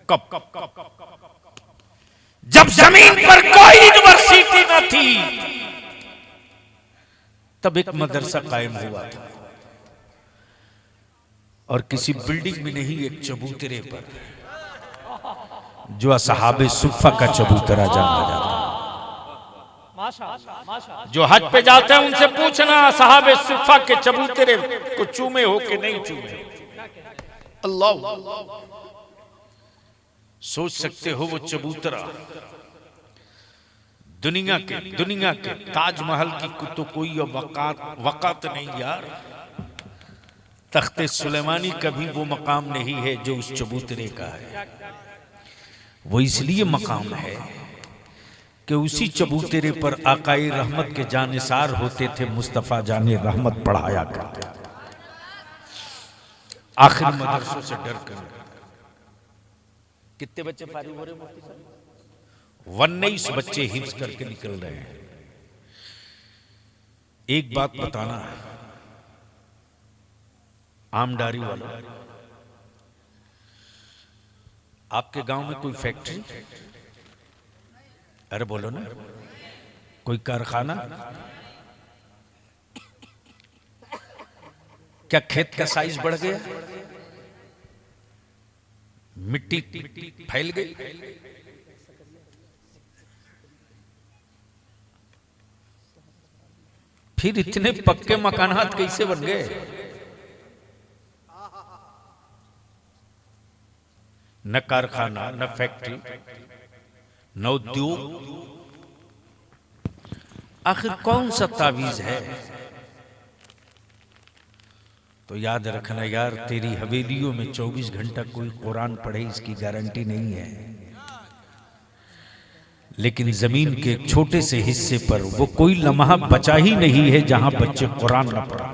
कब? जब जमीन पर कोई यूनिवर्सिटी न थी तब एक मदरसा कायम हुआ था, और किसी बिल्डिंग में नहीं, एक चबूतरे पर, जो असहाबे सुफ़ा का चबूतरा जाना जाता है। जो हज पे जाते हैं उनसे पूछना असहाबे सुफ़ा के चबूतरे को चूमे हो कि नहीं चूमे। अल्लाह, सोच सकते हो वो चबूतरा दुनिया के ताजमहल की तो कोई वक़ात नहीं यार, तख्ते सुलेमानी का भी वो मकाम नहीं है जो उस चबूतरे का है। वो इसलिए मकाम है कि उसी चबूतरे पर आकाए रहमत के जानिसार होते थे, मुस्तफ़ा जाने रहमत पढ़ाया करते। आखिर मदरसों से डर कर कितने बच्चे फारिग हो रहे मुफ्ती साहब? 19 बच्चे हिफ्ज करके निकल रहे हैं। एक बात बताना, आमडारी वालों, आपके गांव में कोई फैक्ट्री, अरे बोलो ना, कोई कारखाना, क्या खेत का साइज बढ़ गया, मिट्टी फैल गई? फिर इतने पक्के मकानात कैसे बन गए? न कारखाना, न फैक्ट्री, न उद्योग, आखिर कौन सा तावीज है? तो याद रखना यार, तेरी हवेलियों में 24 घंटा कोई कुरान पढ़े इसकी गारंटी नहीं है। लेकिन जमीन के एक छोटे से हिस्से पर वो कोई लम्हा बचा ही नहीं है जहां बच्चे कुरान न पढ़ा।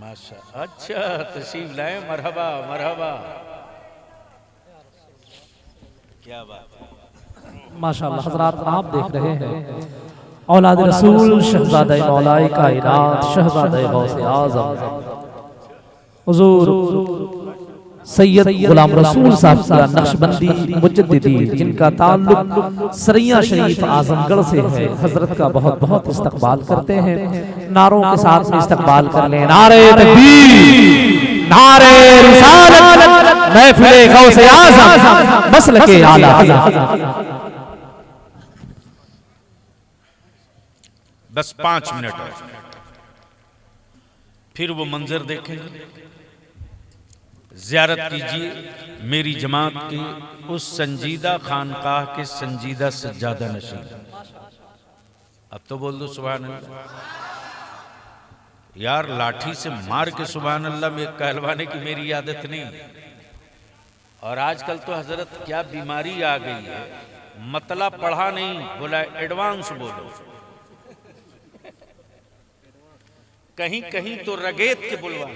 माशा, अच्छा तशरीफ लाए, मरहबा मरहबा, क्या बात है। माशाअल्लाह हज़रात, आप देख रहे हैं औलाद रसूल शहज़ादा मौलाए कायनात शहज़ादा गौसे आज़म हुज़ूर सैयद गुलाम रसूल साहब का नक्शबंदी मुजद्दिदी, जिनका ताल्लुक सरैया शरीफ आजमगढ़ से है, हजरत का बहुत बहुत इस्तकबाल करते हैं। नारों के साथ में इस्तकबाल कर लें। नारे तकबीर, नारे रिसालत, महफिले गौसे आज़म, मसलके आला हज़रत। बस 5 मिनट और फिर वो मंजर देखेंगे। ज़ियारत कीजिए मेरी जमात की उस संजीदा खानकाह के संजीदा सज्जादा नशीन। अब तो बोल दो सुभान अल्लाह। यार लाठी से मार के सुभान अल्लाह में कहलवाने की मेरी आदत नहीं। और आजकल तो हजरत क्या बीमारी आ गई है, मतला पढ़ा नहीं, बोला एडवांस बोलो। कहीं कहीं तो रगेत के बुलवा।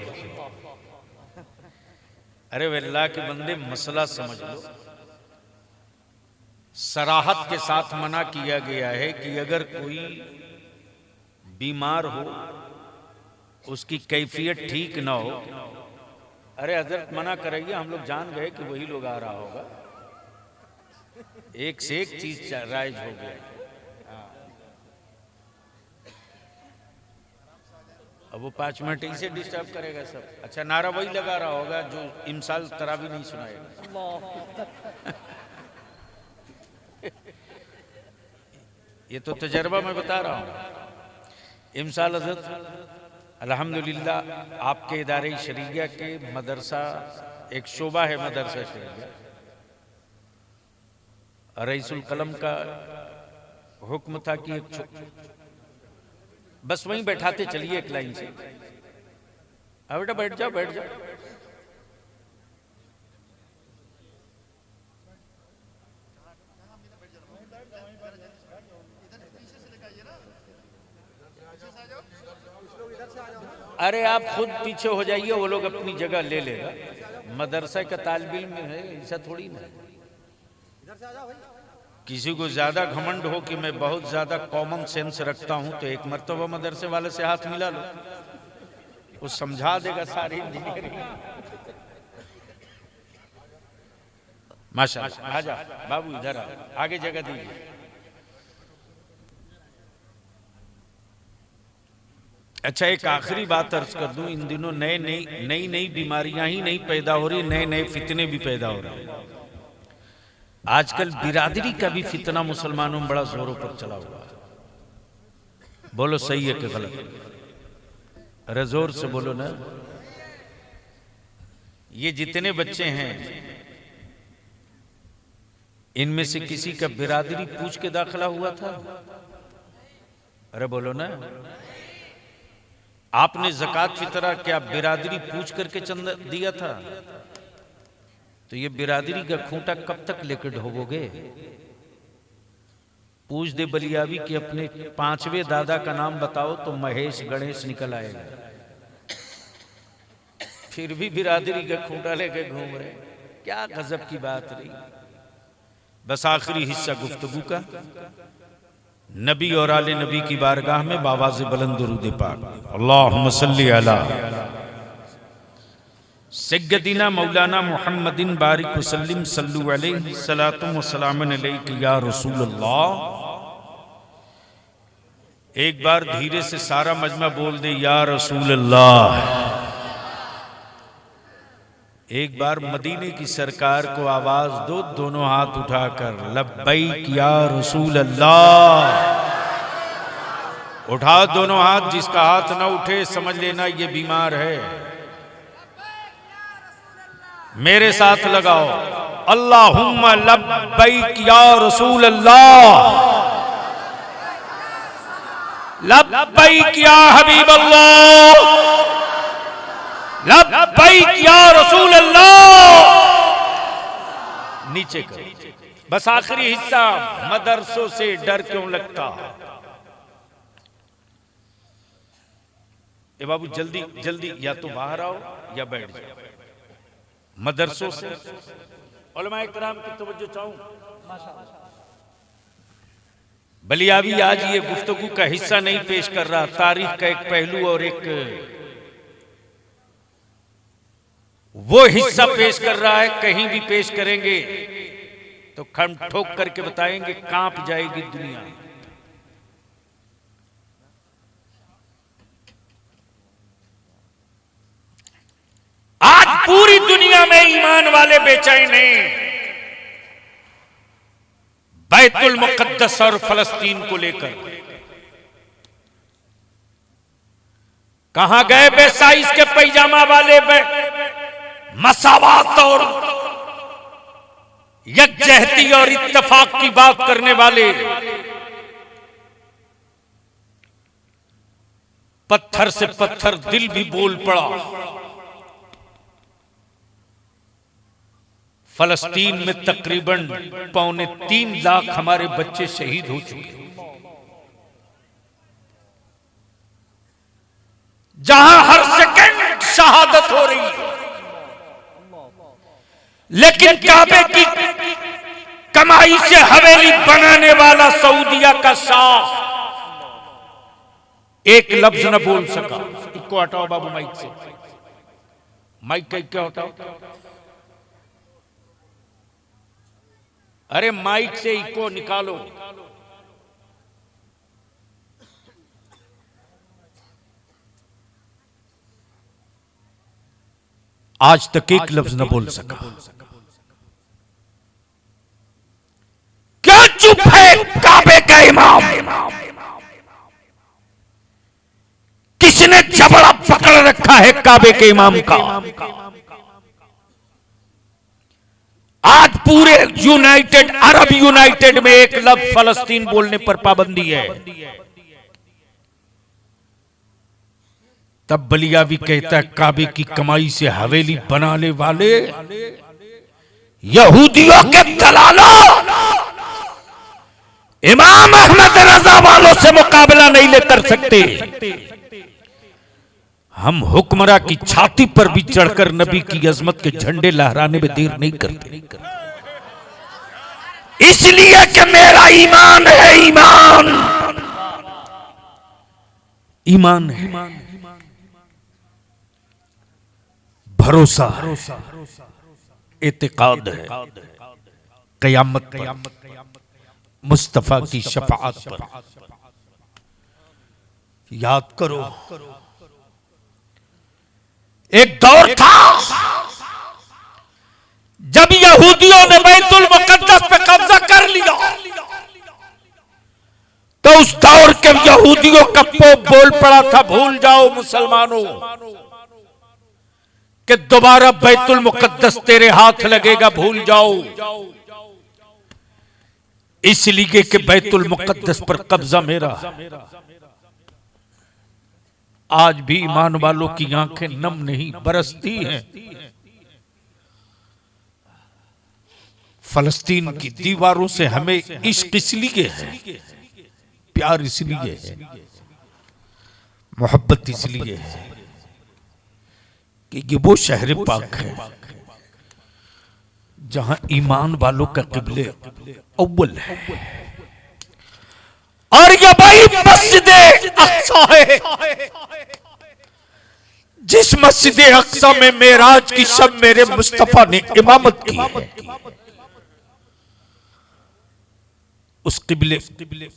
अरे वे अल्लाह के बंदे, मसला समझ लो। सराहत के साथ मना किया गया है कि अगर कोई बीमार हो, उसकी कैफियत ठीक ना हो, अरे हजरत मना करेंगे, हम लोग जान गए कि वही लोग आ रहा होगा। एक से एक चीज राइज हो गया। अब वो 5 मिनट इसे डिस्टर्ब करेगा सब। अच्छा, नारा वही लगा रहा होगा जो इमसाल तरावी नहीं सुनाएगा। ये तो तजर्बा मैं बता रहा हूँ। इमसाल हजरत अल्हम्दुलिल्लाह आपके इदारे शरीया के मदरसा, एक शोबा है मदरसा शरीया, रईसुल कलम का हुक्म था कि बस वहीं बैठाते चलिए एक लाइन से। अब बेटा बैठ जाओ, बैठ जाओ। अरे आप खुद पीछे हो जाइए, वो लोग अपनी जगह ले लेगा। मदरसा का तालिब इल्म है, ऐसा थोड़ी ना। किसी को ज्यादा घमंड हो कि मैं बहुत ज्यादा कॉमन सेंस रखता हूं, तो एक मर्तबा मदरसे वाले से हाथ मिला लो, वो समझा देगा सारी इंजीनियरिंग। माशाअल्लाह, आजा बाबू, इधर आ, आगे जगह दीजिए। अच्छा, एक आखिरी बात अर्ज कर दूं। इन दिनों नई नई बीमारियां ही नहीं पैदा हो रही, नए नए फितने भी पैदा हो रहे हैं। आजकल बिरादरी का भी फितना मुसलमानों में बड़ा जोरों पर चला हुआ है। बोलो सही है कि गलत? अरे जोर से बोलो ना। ये जितने बच्चे हैं, इनमें से किसी का बिरादरी पूछ के दाखिला हुआ था? अरे बोलो ना। आपने ज़कात फितरा क्या बिरादरी पूछ करके चंदा दिया था? तो ये बिरादरी का खूंटा कब तक लेकर ढोबोगे? पूछ दे बलियावी कि अपने 5वें दादा का नाम बताओ तो महेश गणेश निकल आएगा। फिर भी बिरादरी का खूंटा लेकर घूम रहे, क्या गजब की बात रही। बस आखिरी हिस्सा गुफ्तगू का, नबी और आले नबी की बारगाह में बावाज़ बुलंद दुरूद पाक, अल्लाहुम्मा सल्ली अला सय्यदिना मौलाना मुहम्मदिन बारिक वसल्लिम सल्लु अलैहि सलातुम व सलामुन अलैका या रसूल अल्लाह। एक बार धीरे से सारा मजमा बोल दे, या रसूल अल्लाह। एक बार मदीने की सरकार को आवाज दो, दोनों हाथ उठाकर, लब्बैक या रसूल अल्लाह। उठाओ दोनों हाथ, जिसका हाथ ना उठे समझ लेना ये बीमार है। मेरे साथ लगाओ, अल्लाहुम्मा लब्बैक या रसूल अल्लाह। लब्बैक या हबीब अल्लाह, लब्बैक या रसूल अल्लाह। नीचे करो। बस आखिरी हिस्सा, मदरसों से डर क्यों लगता। ए बाबू जल्दी जल्दी, या तो बाहर आओ या बैठ जाओ। मदरसों से उलमाए किराम की तवज्जो चाहूं। बलियावी आज ये गुफ्तगू का हिस्सा नहीं पेश कर रहा, तारीख का एक पहलू और एक वो हिस्सा पेश कर रहा है। कहीं भी पेश करेंगे तो खम ठोक करके बताएंगे, कांप जाएगी दुनिया। आज पूरी दुनिया में ईमान वाले बेचैन हैं बैतुल मुकद्दस और फलस्तीन को लेकर। कहां गए बेसाइज के पैजामा वाले, मसावात और यकजहती और इत्तेफाक की बात करने वाले। पत्थर से पत्थर दिल भी बोल पड़ा। फलस्तीन में तकरीबन 2.25 लाख हमारे बच्चे शहीद हो चुके, जहां हर सेकंड शहादत हो रही है। लेकिन काबे की कमाई से हवेली बनाने वाला सऊदिया का शाह एक लफ्ज न बोल सका। इसको हटाओ बाबू माइक से, माइक का क्या हटाओ। अरे माइक से इको निकालो। आज तक एक लफ्ज न बोल सका। क्या चुप है काबे का इमाम? किसने जबड़ा पकड़ रखा है काबे के इमाम का? आज पूरे यूनाइटेड अरब यूनाइटेड में एक लफ्ज फलस्तीन बोलने पर पाबंदी है। तब बलियावी कहता है काबे की कमाई से हवेली बनाने वाले यहूदियों के दलालों, इमाम अहमद रजा वालों से मुकाबला नहीं ले कर सकते। हम हुक्मरां की छाती पर भी चढ़कर नबी की अजमत के झंडे लहराने में देर नहीं करते, इसलिए कि मेरा ईमान है। ईमान ईमान है, भरोसा, एतिकाद है कयामत पर, मुस्तफा की शफाअत पर। याद करो, एक दौर था जब यहूदियों ने बैतुल मुकद्दस पे कब्जा कर लिया, तो उस दौर के यहूदियों का पोप बोल पड़ा था, भूल जाओ मुसलमानों कि दोबारा बैतुल मुकद्दस तेरे हाथ लगेगा, भूल जाओ। इसलिए कि बैतुल मुकद्दस पर कब्जा मेरा। आज भी ईमान वालों की आंखें नम नहीं बरसती हैं। फलस्तीन की दीवारों से हमें इश्क इसलिए है, प्यार इसलिए है, मोहब्बत इसलिए है कि ये वो शहर पाक है जहां ईमान वालों का किबले अव्वल है। और ये भाई मस्जिद अक्सा है, जिस मस्जिद अक्सा में मेराज की शब मेरे मुस्तफा ने इमामत की है। उस किबले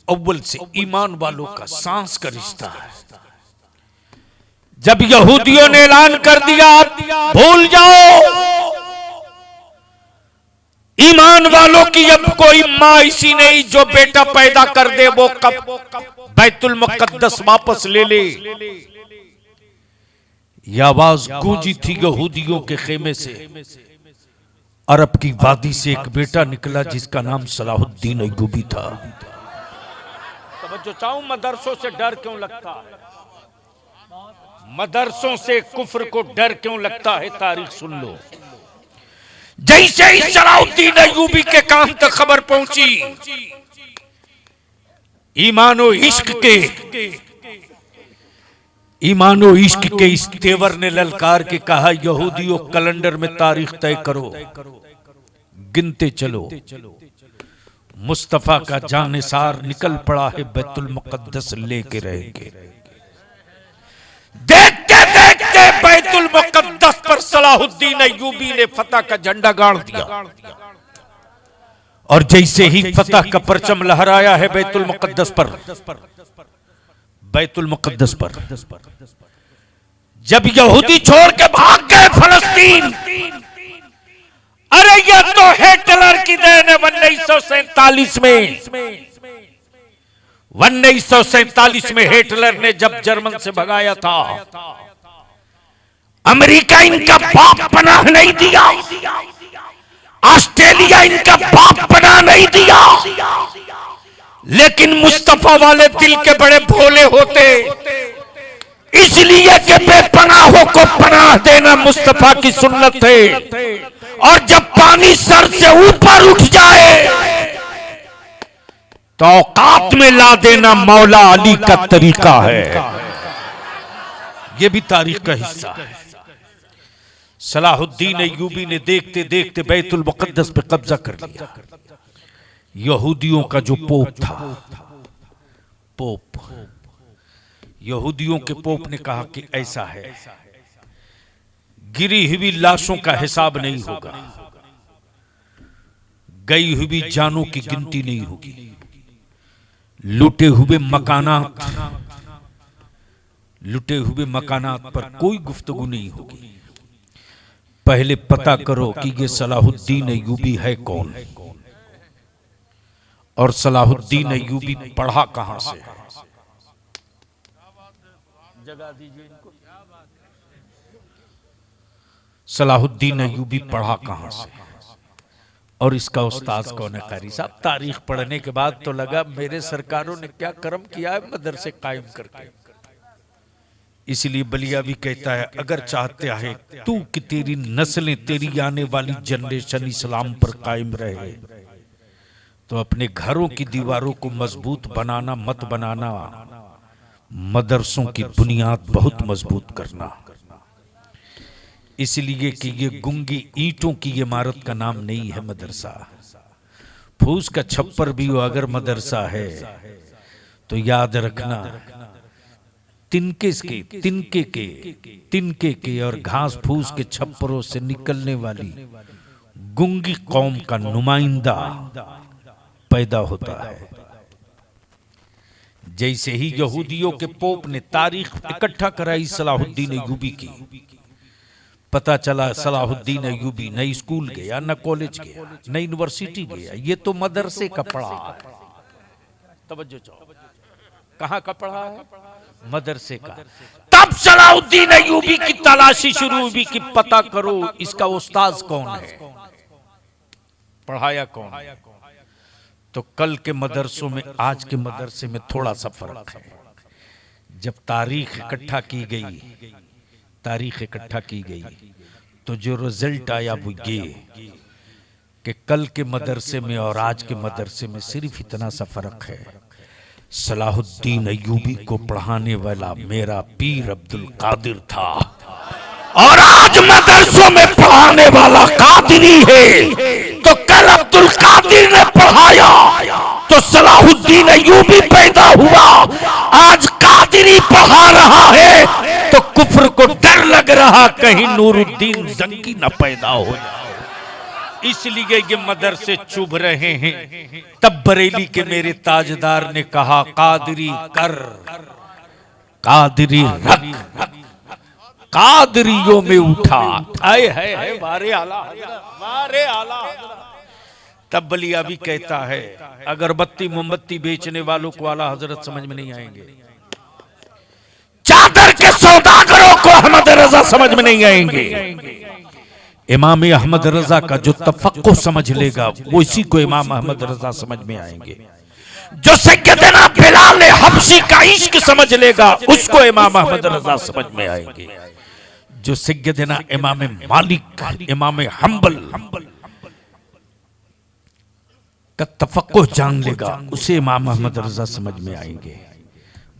अव्वल से ईमान वालों का सांस का रिश्ता है। जब यहूदियों ने ऐलान कर दिया भूल जाओ, ईमान वालों की अब कोई मां ऐसी नहीं जो बेटा पैदा कर दे वो कब बैतुल मुकद्दस वापस ले ले। यह आवाज गूंजी थी यहूदियों के खेमे से। अरब की वादी से एक बेटा निकला जिसका नाम सलाहुद्दीन अय्यूबी था। तवज्जो चाहूं, मदरसों से डर क्यों लगता है? मदरसों से कुफ्र को डर क्यों लगता है? तारीख सुन लो। जैसे ही सलाहुद्दीन अय्यूबी के कान तक खबर पहुंची, ईमानो इश्क के इस तेवर ने ललकार के कहा, यहूदियों कैलेंडर में तारीख तय करो, गिनते चलो। मुस्तफा का जानिसार निकल पड़ा है, बैतुल मुकद्दस लेके रहेंगे। देखते देखते बैतुल मुकद्दस पर सलाहुद्दीन अय्यूबी ने फतह का झंडा गाड़ दिया। और जैसे ही फतह का परचम लहराया है बैतुल मुकद्दस पर, जब यहूदी छोड़ के भाग गए फलस्तीन, अरे ये तो हिटलर की देन है। 1947 में हिटलर ने जब जर्मन से भगाया था, अमेरिका इनका बाप पनाह नहीं दिया, ऑस्ट्रेलिया इनका बाप पनाह नहीं दिया, लेकिन मुस्तफा वाले दिल के बड़े भोले होते, इसलिए कि बेपनाहों को पनाह देना मुस्तफा की सुन्नत है। और जब पानी सर से ऊपर उठ जाए तो औकात में ला देना मौला अली का तरीका है। यह भी तारीख का हिस्सा है। सलाहुद्दीन अय्यूबी ने देखते देखते बैतुल मुकद्दस पे कब्जा कर लिया। यहूदियों का जो पोप था, यहूदियों के पोप ने कहा कि ऐसा है, गिरी हुई लाशों का हिसाब नहीं होगा, गई हुई जानों की गिनती नहीं होगी, लूटे हुए मकानात पर कोई गुफ्तगू नहीं होगी। पहले पता करो कि ये सलाहुद्दीन अय्यूबी है कौन, और सलाहुद्दीन अय्यूबी पढ़ा कहां से है। जगा दीजिए इनको। सलाहुद्दीन अय्यूबी पढ़ा कहां से और इसका उस्ताद कौन है? कारी साहब, तारीख पढ़ने के बाद तो लगा मेरे सरकारों ने क्या कर्म किया है मदरसे कायम करके। इसलिए बलिया भी कहता है, अगर चाहते है तू कि तेरी नस्लें, तेरी आने वाली जनरेशन इस्लाम पर कायम रहे, तो अपने घरों की दीवारों को मजबूत बनाना मत बनाना, मदरसों की बुनियाद बहुत मजबूत करना। इसलिए कि ये गुंगी ईंटों की इमारत का नाम नहीं है मदरसा। फूस का छप्पर भी हो अगर मदरसा है तो याद रखना, तिनके के और घास फूस के छप्परों से निकलने वाली गुंगी कौम का नुमाइंदा पैदा होता है। जैसे ही यहूदियों के पोप ने तारीख इकट्ठा कराई सलाहुद्दीन अय्यूबी की, पता चला सलाहुद्दीन अय्यूबी न स्कूल गया, न कॉलेज गया, न यूनिवर्सिटी गया, ये तो मदरसे का पढ़ा है। तवज्जो चाहो, कहां का पढ़ा है? मदरसे का। तब सलाहुद्दीन अय्यूबी की तलाशी शुरू हुई कि पता करो इसका उस्ताद कौन है, पढ़ाया कौन है। तो कल के मदरसों में आज के मदरसे में थोड़ा सा फर्क है। जब तारीख इकट्ठा की गई तो जो रिजल्ट आया वो ये कि कल के मदरसे में और आज के मदरसे में सिर्फ इतना सा फर्क है, सलाहुद्दीन अय्यूबी को पढ़ाने वाला मेरा पीर अब्दुल कादिर था और आज मदरसों में पढ़ाने वाला कादिरी है। तो कल अब्दुल कादिर ने पढ़ाया तो सलाहुद्दीन अय्यूबी पैदा हुआ, आज कादिरी पढ़ा रहा है तो कुफ्र को डर लग रहा कहीं नूरुद्दीन जंगी न पैदा हो जाए, इसलिए ये मदरसे चुभ रहे हैं। तब बरेली के मेरे ताजदार ने कहा, कादिरी कर, कादिरी रख, कादरियों में उठा। आए है वारे आला, वारे आला। तब बलिया भी कहता है, अगरबत्ती मोमबत्ती बेचने वालों को आला हजरत समझ में नहीं आएंगे, चादर के सौदागरों को अहमद रजा समझ में नहीं आएंगे। इमाम अहमद रजा का जो तफक्को समझ लेगा वो इसी को इमाम अहमद रजा समझ में आएंगे। जो सैयदना बिलाल हबशी का इश्क समझ लेगा उसको इमाम अहमद रजा समझ में आएंगे। जो सैयदना इमाम मालिक, इमाम हम्बल का तफक्कुह जान लेगा उसे इमाम अहमद रजा समझ में आएंगे।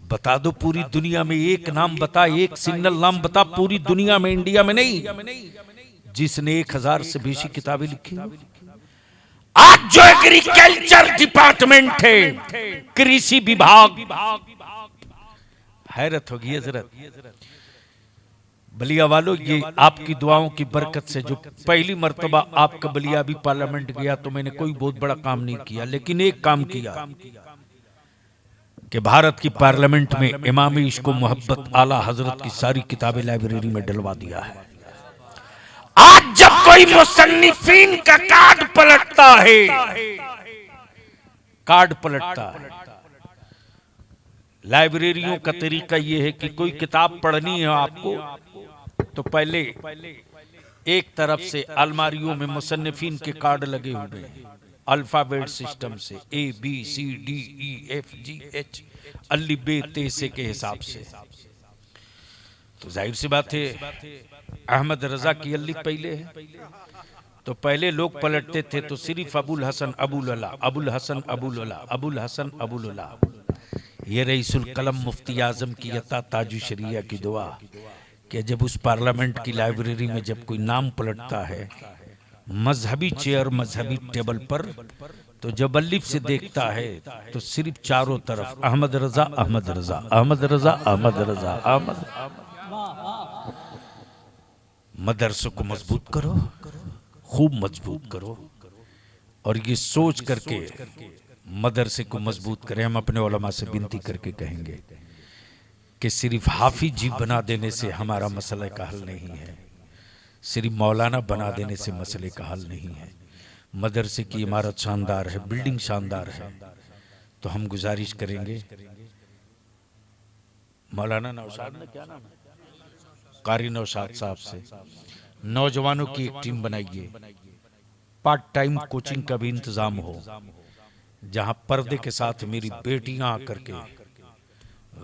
बता दो पूरी दुनिया में एक नाम बता, एक सिंगल नाम बता पूरी दुनिया में, इंडिया में नहीं, जिसने 1000 से बेशी किताबें लिखी। आज जो एग्रीकल्चर डिपार्टमेंट है, कृषि विभाग, हैरत होगी हजरत। बलिया वालों, ये आपकी दुआओं की बरकत से जो पहली मर्तबा आपका बलिया भी पार्लियामेंट गया तो मैंने कोई बहुत बड़ा काम नहीं किया, लेकिन एक काम किया कि भारत की पार्लियामेंट में इमाम इश्क व मोहब्बत आला हजरत की सारी किताबें लाइब्रेरी में डलवा दिया है। आज जब कोई मुसन्निफीन का कार्ड पलटता है, लाइब्रेरियों का तरीका यह है कि कोई किताब पढ़नी है आपको तो पहले एक तरफ से अलमारियों में मुसन्निफीन के कार्ड लगे हुए हैं, अल्फाबेट सिस्टम से ABCDEFGH अल्लिफ बे ते से के हिसाब से। तो जाहिर सी बात है अहमद रजा की अल्लिफ पहले है, तो पहले लोग पलटते थे तो सिर्फ अबुल हसन अबुल अला, अबुल हसन अबुल अला, अबुल हसन अबुल अला। ये रईसुल कलम मुफ्ती आजम की अता ताजु शरिया की दुआ कि जब उस पार्लियामेंट की लाइब्रेरी में जब कोई नाम पलटता है मजहबी चेयर, मजहबी टेबल पर, तो जब अल्लिफ से देखता है तो सिर्फ चारों तरफ अहमद रजा, अहमद रजा, अहमद रजा, अहमद रजा, अहमद। मदरसों को मजबूत करो, खूब मजबूत करो, और ये सोच करके मदरसे को मजबूत करें। हम अपने उलमा से विनती करके कहेंगे कि सिर्फ हाफिज जी बना देने से हमारा मसले का हल नहीं है, सिर्फ मौलाना बना देने से मसले का हल नहीं है। मदरसे की इमारत शानदार है, बिल्डिंग शानदार है, तो हम गुजारिश करेंगे मौलाना नौशाद ने क्या नाम है, कारी नौशाद साहब से, नौजवानों की एक टीम बनाइए, पार्ट टाइम कोचिंग का भी इंतजाम हो, जहां पर्दे के साथ मेरी बेटियां आकर के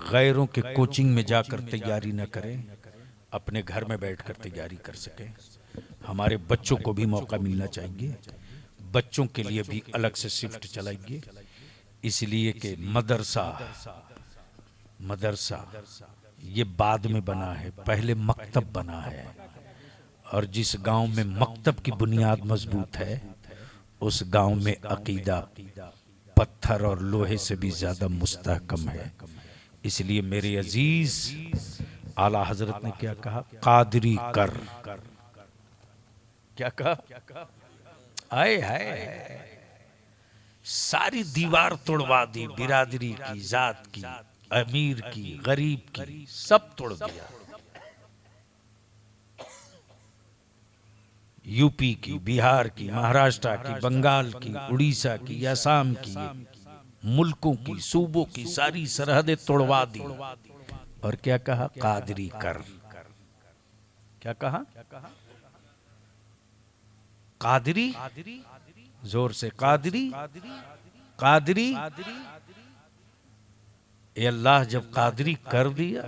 गैरों के कोचिंग में जाकर तैयारी न करें, अपने घर में बैठकर तैयारी कर सकें। हमारे बच्चों को भी मौका मिलना चाहिए, बच्चों के लिए भी अलग से शिफ्ट चलाइए, इसलिए कि मदरसा ये बाद में बना है, पहले मकतब बना है, और जिस गांव में मकतब की बुनियाद मजबूत है उस गांव में अकीदा पत्थर और लोहे से भी ज्यादा मुस्तहकम है। इसलिए मेरे अजीज आला हजरत ने क्या कहा, कादरी कर, क्या कहा, आए हाय, सारी दीवार तोड़वा दी, बिरादरी की, जात की, अमीर की, गरीब की, सब तोड़ दिया। यूपी की, बिहार की, महाराष्ट्र की, बंगाल की, उड़ीसा की, असम की, मुल्कों की, सूबों की सारी सरहदें तोड़वा दी, और क्या कहा, कादरी कर। क्या कहा, कादरी, जोर से, कादरी, कादरी। ये अल्लाह जब कादरी कर दिया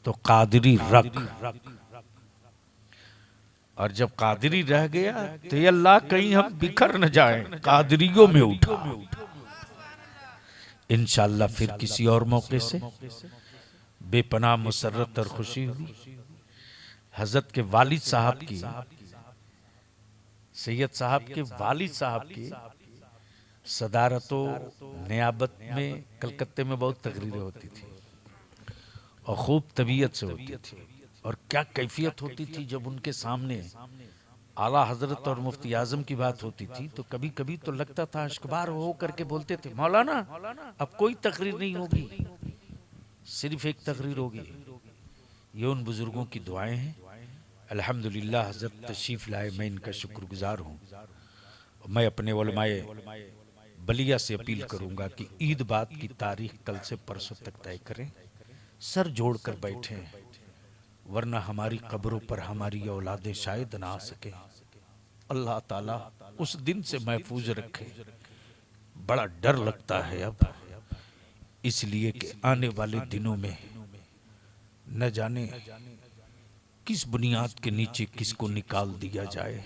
तो कादरी रख, और जब कादरी रह गया तो ये अल्लाह कहीं हम बिखर न जाएं, कादरियों में उठा। इंशाअल्लाह फिर किसी और मौके से बेपनाह मुसर्रत और खुशी हुई। हजरत के वालिद साहब की, सैयद साहब के वालिद साहब की सदारतो नियाबत में कलकत्ते में बहुत तकरीरें होती थी और खूब तबीयत से होती थी, और क्या कैफियत होती थी जब उनके सामने आला हजरत और मुफ्ती आजम की बात होती थी तो कभी कभी तो लगता था अश्कबार हो करके बोलते थे, मौलाना अब कोई तकरीर नहीं होगी, सिर्फ एक तकरीर होगी। ये उन बुजुर्गों की दुआएं हैं। अल्हम्दुलिल्लाह हजरत तशरीफ लाए, मैं इनका शुक्रगुजार हूँ। मैं अपने उलमाए बलिया से अपील करूंगा कि ईद बाद की तारीख कल से परसों तक तय करें, सर जोड़कर बैठे, वरना हमारी कब्रों पर हमारी औलादे शायद ना आ सके। अल्लाह ताला उस दिन से महफूज रखे। बड़ा डर लगता है अब, इसलिए कि आने वाले दिनों में न जाने किस बुनियाद के नीचे किसको निकाल दिया जाए।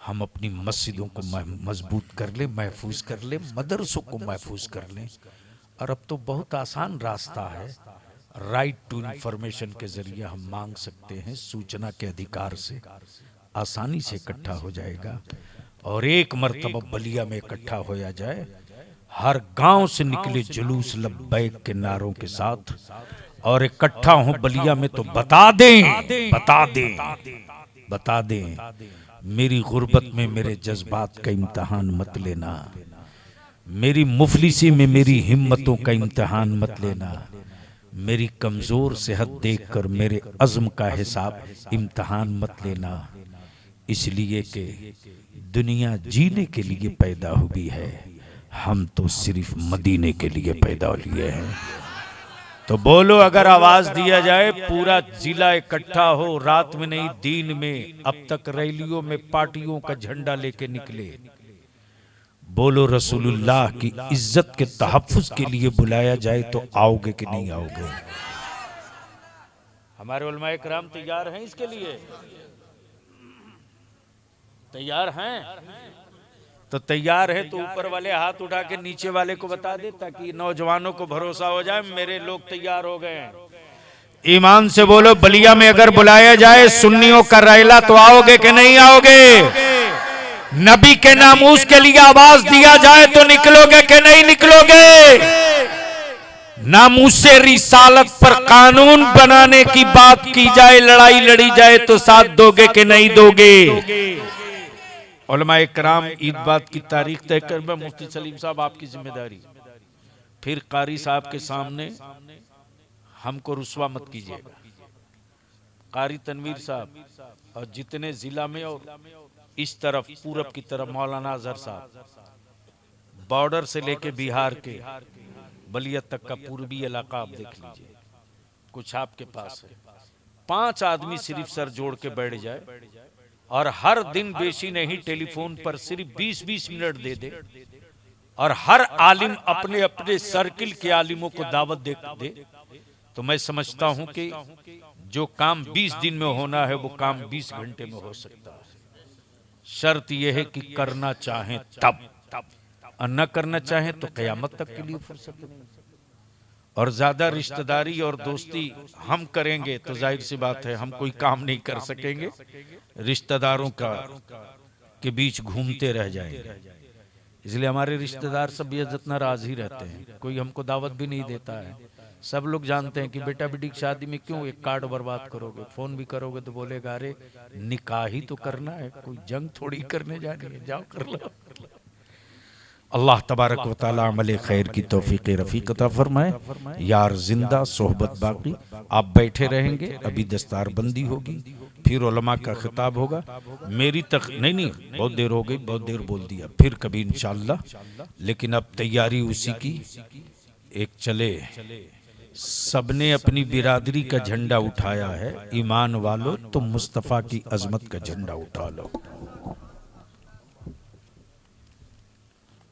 हम अपनी मस्जिदों को मजबूत कर लें, महफूज कर लें, मदरसों को महफूज कर लें। और अब तो बहुत आसान रास्ता है, राइट टू इंफॉर्मेशन के जरिए हम मांग सकते हैं, सूचना के अधिकार से आसानी से इकट्ठा हो जाएगा। और एक मर्तबा बलिया में इकट्ठा होया जाए, हर गांव से निकले जुलूस लब्बैक के नारों के साथ, और इकट्ठा हो बलिया में, तो बता दें, बता दें, बता दें, मेरी गुर्बत में मेरे जज्बात का इम्तिहान मत लेना, मेरी मुफलिसी में मेरी हिम्मतों का इम्तिहान मत लेना, मेरी कमजोर सेहत देखकर मेरे अज़्म का हिसाब इम्तिहान मत लेना। इसलिए कि दुनिया जीने के लिए पैदा हुई है, हम तो सिर्फ मदीने के लिए पैदा हुए हैं। तो बोलो, अगर आवाज दिया जाए पूरा जिला इकट्ठा हो, रात में नहीं दिन में, अब तक रैलियों में पार्टियों का झंडा लेके निकले, बोलो रसूलुल्लाह की इज्जत के तहफ्फुज के लिए बुलाया जाए तो आओगे कि नहीं आओगे? हमारे उलमाए किराम तैयार हैं इसके लिए? तैयार हैं? तो तैयार है तो ऊपर वाले हाथ उठा के नीचे वाले को बता दे, ताकि नौजवानों को भरोसा हो जाए मेरे लोग तैयार हो गए हैं। ईमान से बोलो, बलिया में अगर बुलाया जाए सुन्नियों का रैला तो आओगे कि नहीं आओगे? नबी के नामूस के लिए आवाज दिया जाए तो निकलोगे कि नहीं निकलोगे? नामूसे रिसालत पर कानून बनाने की बात की जाए, लड़ाई लड़ी जाए तो साथ दोगे कि नहीं दोगे? उलमाए किराम ईद बात की तारीख तय कर, मैं मुफ्ती सलीम साहब आपकी जिम्मेदारी, फिर कारी साहब के सामने हमको रुस्वा मत कीजिएगा। कारी तनवीर साहब और जितने जिला में और इस तरफ पूरब की तरफ मौलाना अजहर साहब, बॉर्डर से लेके बिहार के बलिया तक का पूर्वी इलाका आप देख लीजिए, कुछ आपके पास है। 5 आदमी सिर्फ सर जोड़ के बैठ जाए और हर दिन बेशी नहीं टेलीफोन पर सिर्फ 20-20 मिनट दे दे, और हर आलिम अपने अपने सर्किल के आलिमों को दावत दे, तो मैं समझता हूं कि जो काम 20 दिन में होना है वो काम 20 घंटे में हो सकता है। शर्त यह है कि करना चाहें तब, और न करना चाहें तो कयामत तक के लिए फुर्सत नहीं। और ज्यादा रिश्तेदारी और दोस्ती हम करेंगे तो जाहिर सी बात है हम कोई काम नहीं कर सकेंगे, रिश्तेदारों का के बीच घूमते रह जाएंगे। इसलिए हमारे रिश्तेदार सब इज्जत नाराज ही रहते हैं, कोई हमको दावत भी नहीं देता है। सब लोग जानते हैं कि बेटा बेटी की शादी में क्यों एक कार्ड बर्बाद करोगे, फोन भी करोगे तो बोलेगा अरे निकाह ही तो करना है, कोई जंग थोड़ी करने जानी है, जाओ कर लो। अल्लाह तबारक व तआला अमल खैर की तौफीक रफीक अता फरमाए। यार जिंदा सोहबत बाकी, आप बैठे रहेंगे, अभी दस्तार बंदी होगी, फिर उलमा का खिताब होगा। मेरी तक नहीं बहुत देर हो गई, बहुत देर बोल दिया, फिर कभी इंशाअल्लाह। लेकिन अब तैयारी उसी की एक चले, सबने अपनी बिरादरी का झंडा उठाया है, ईमान वालों तो मुस्तफ़ा की अजमत का झंडा उठा लो।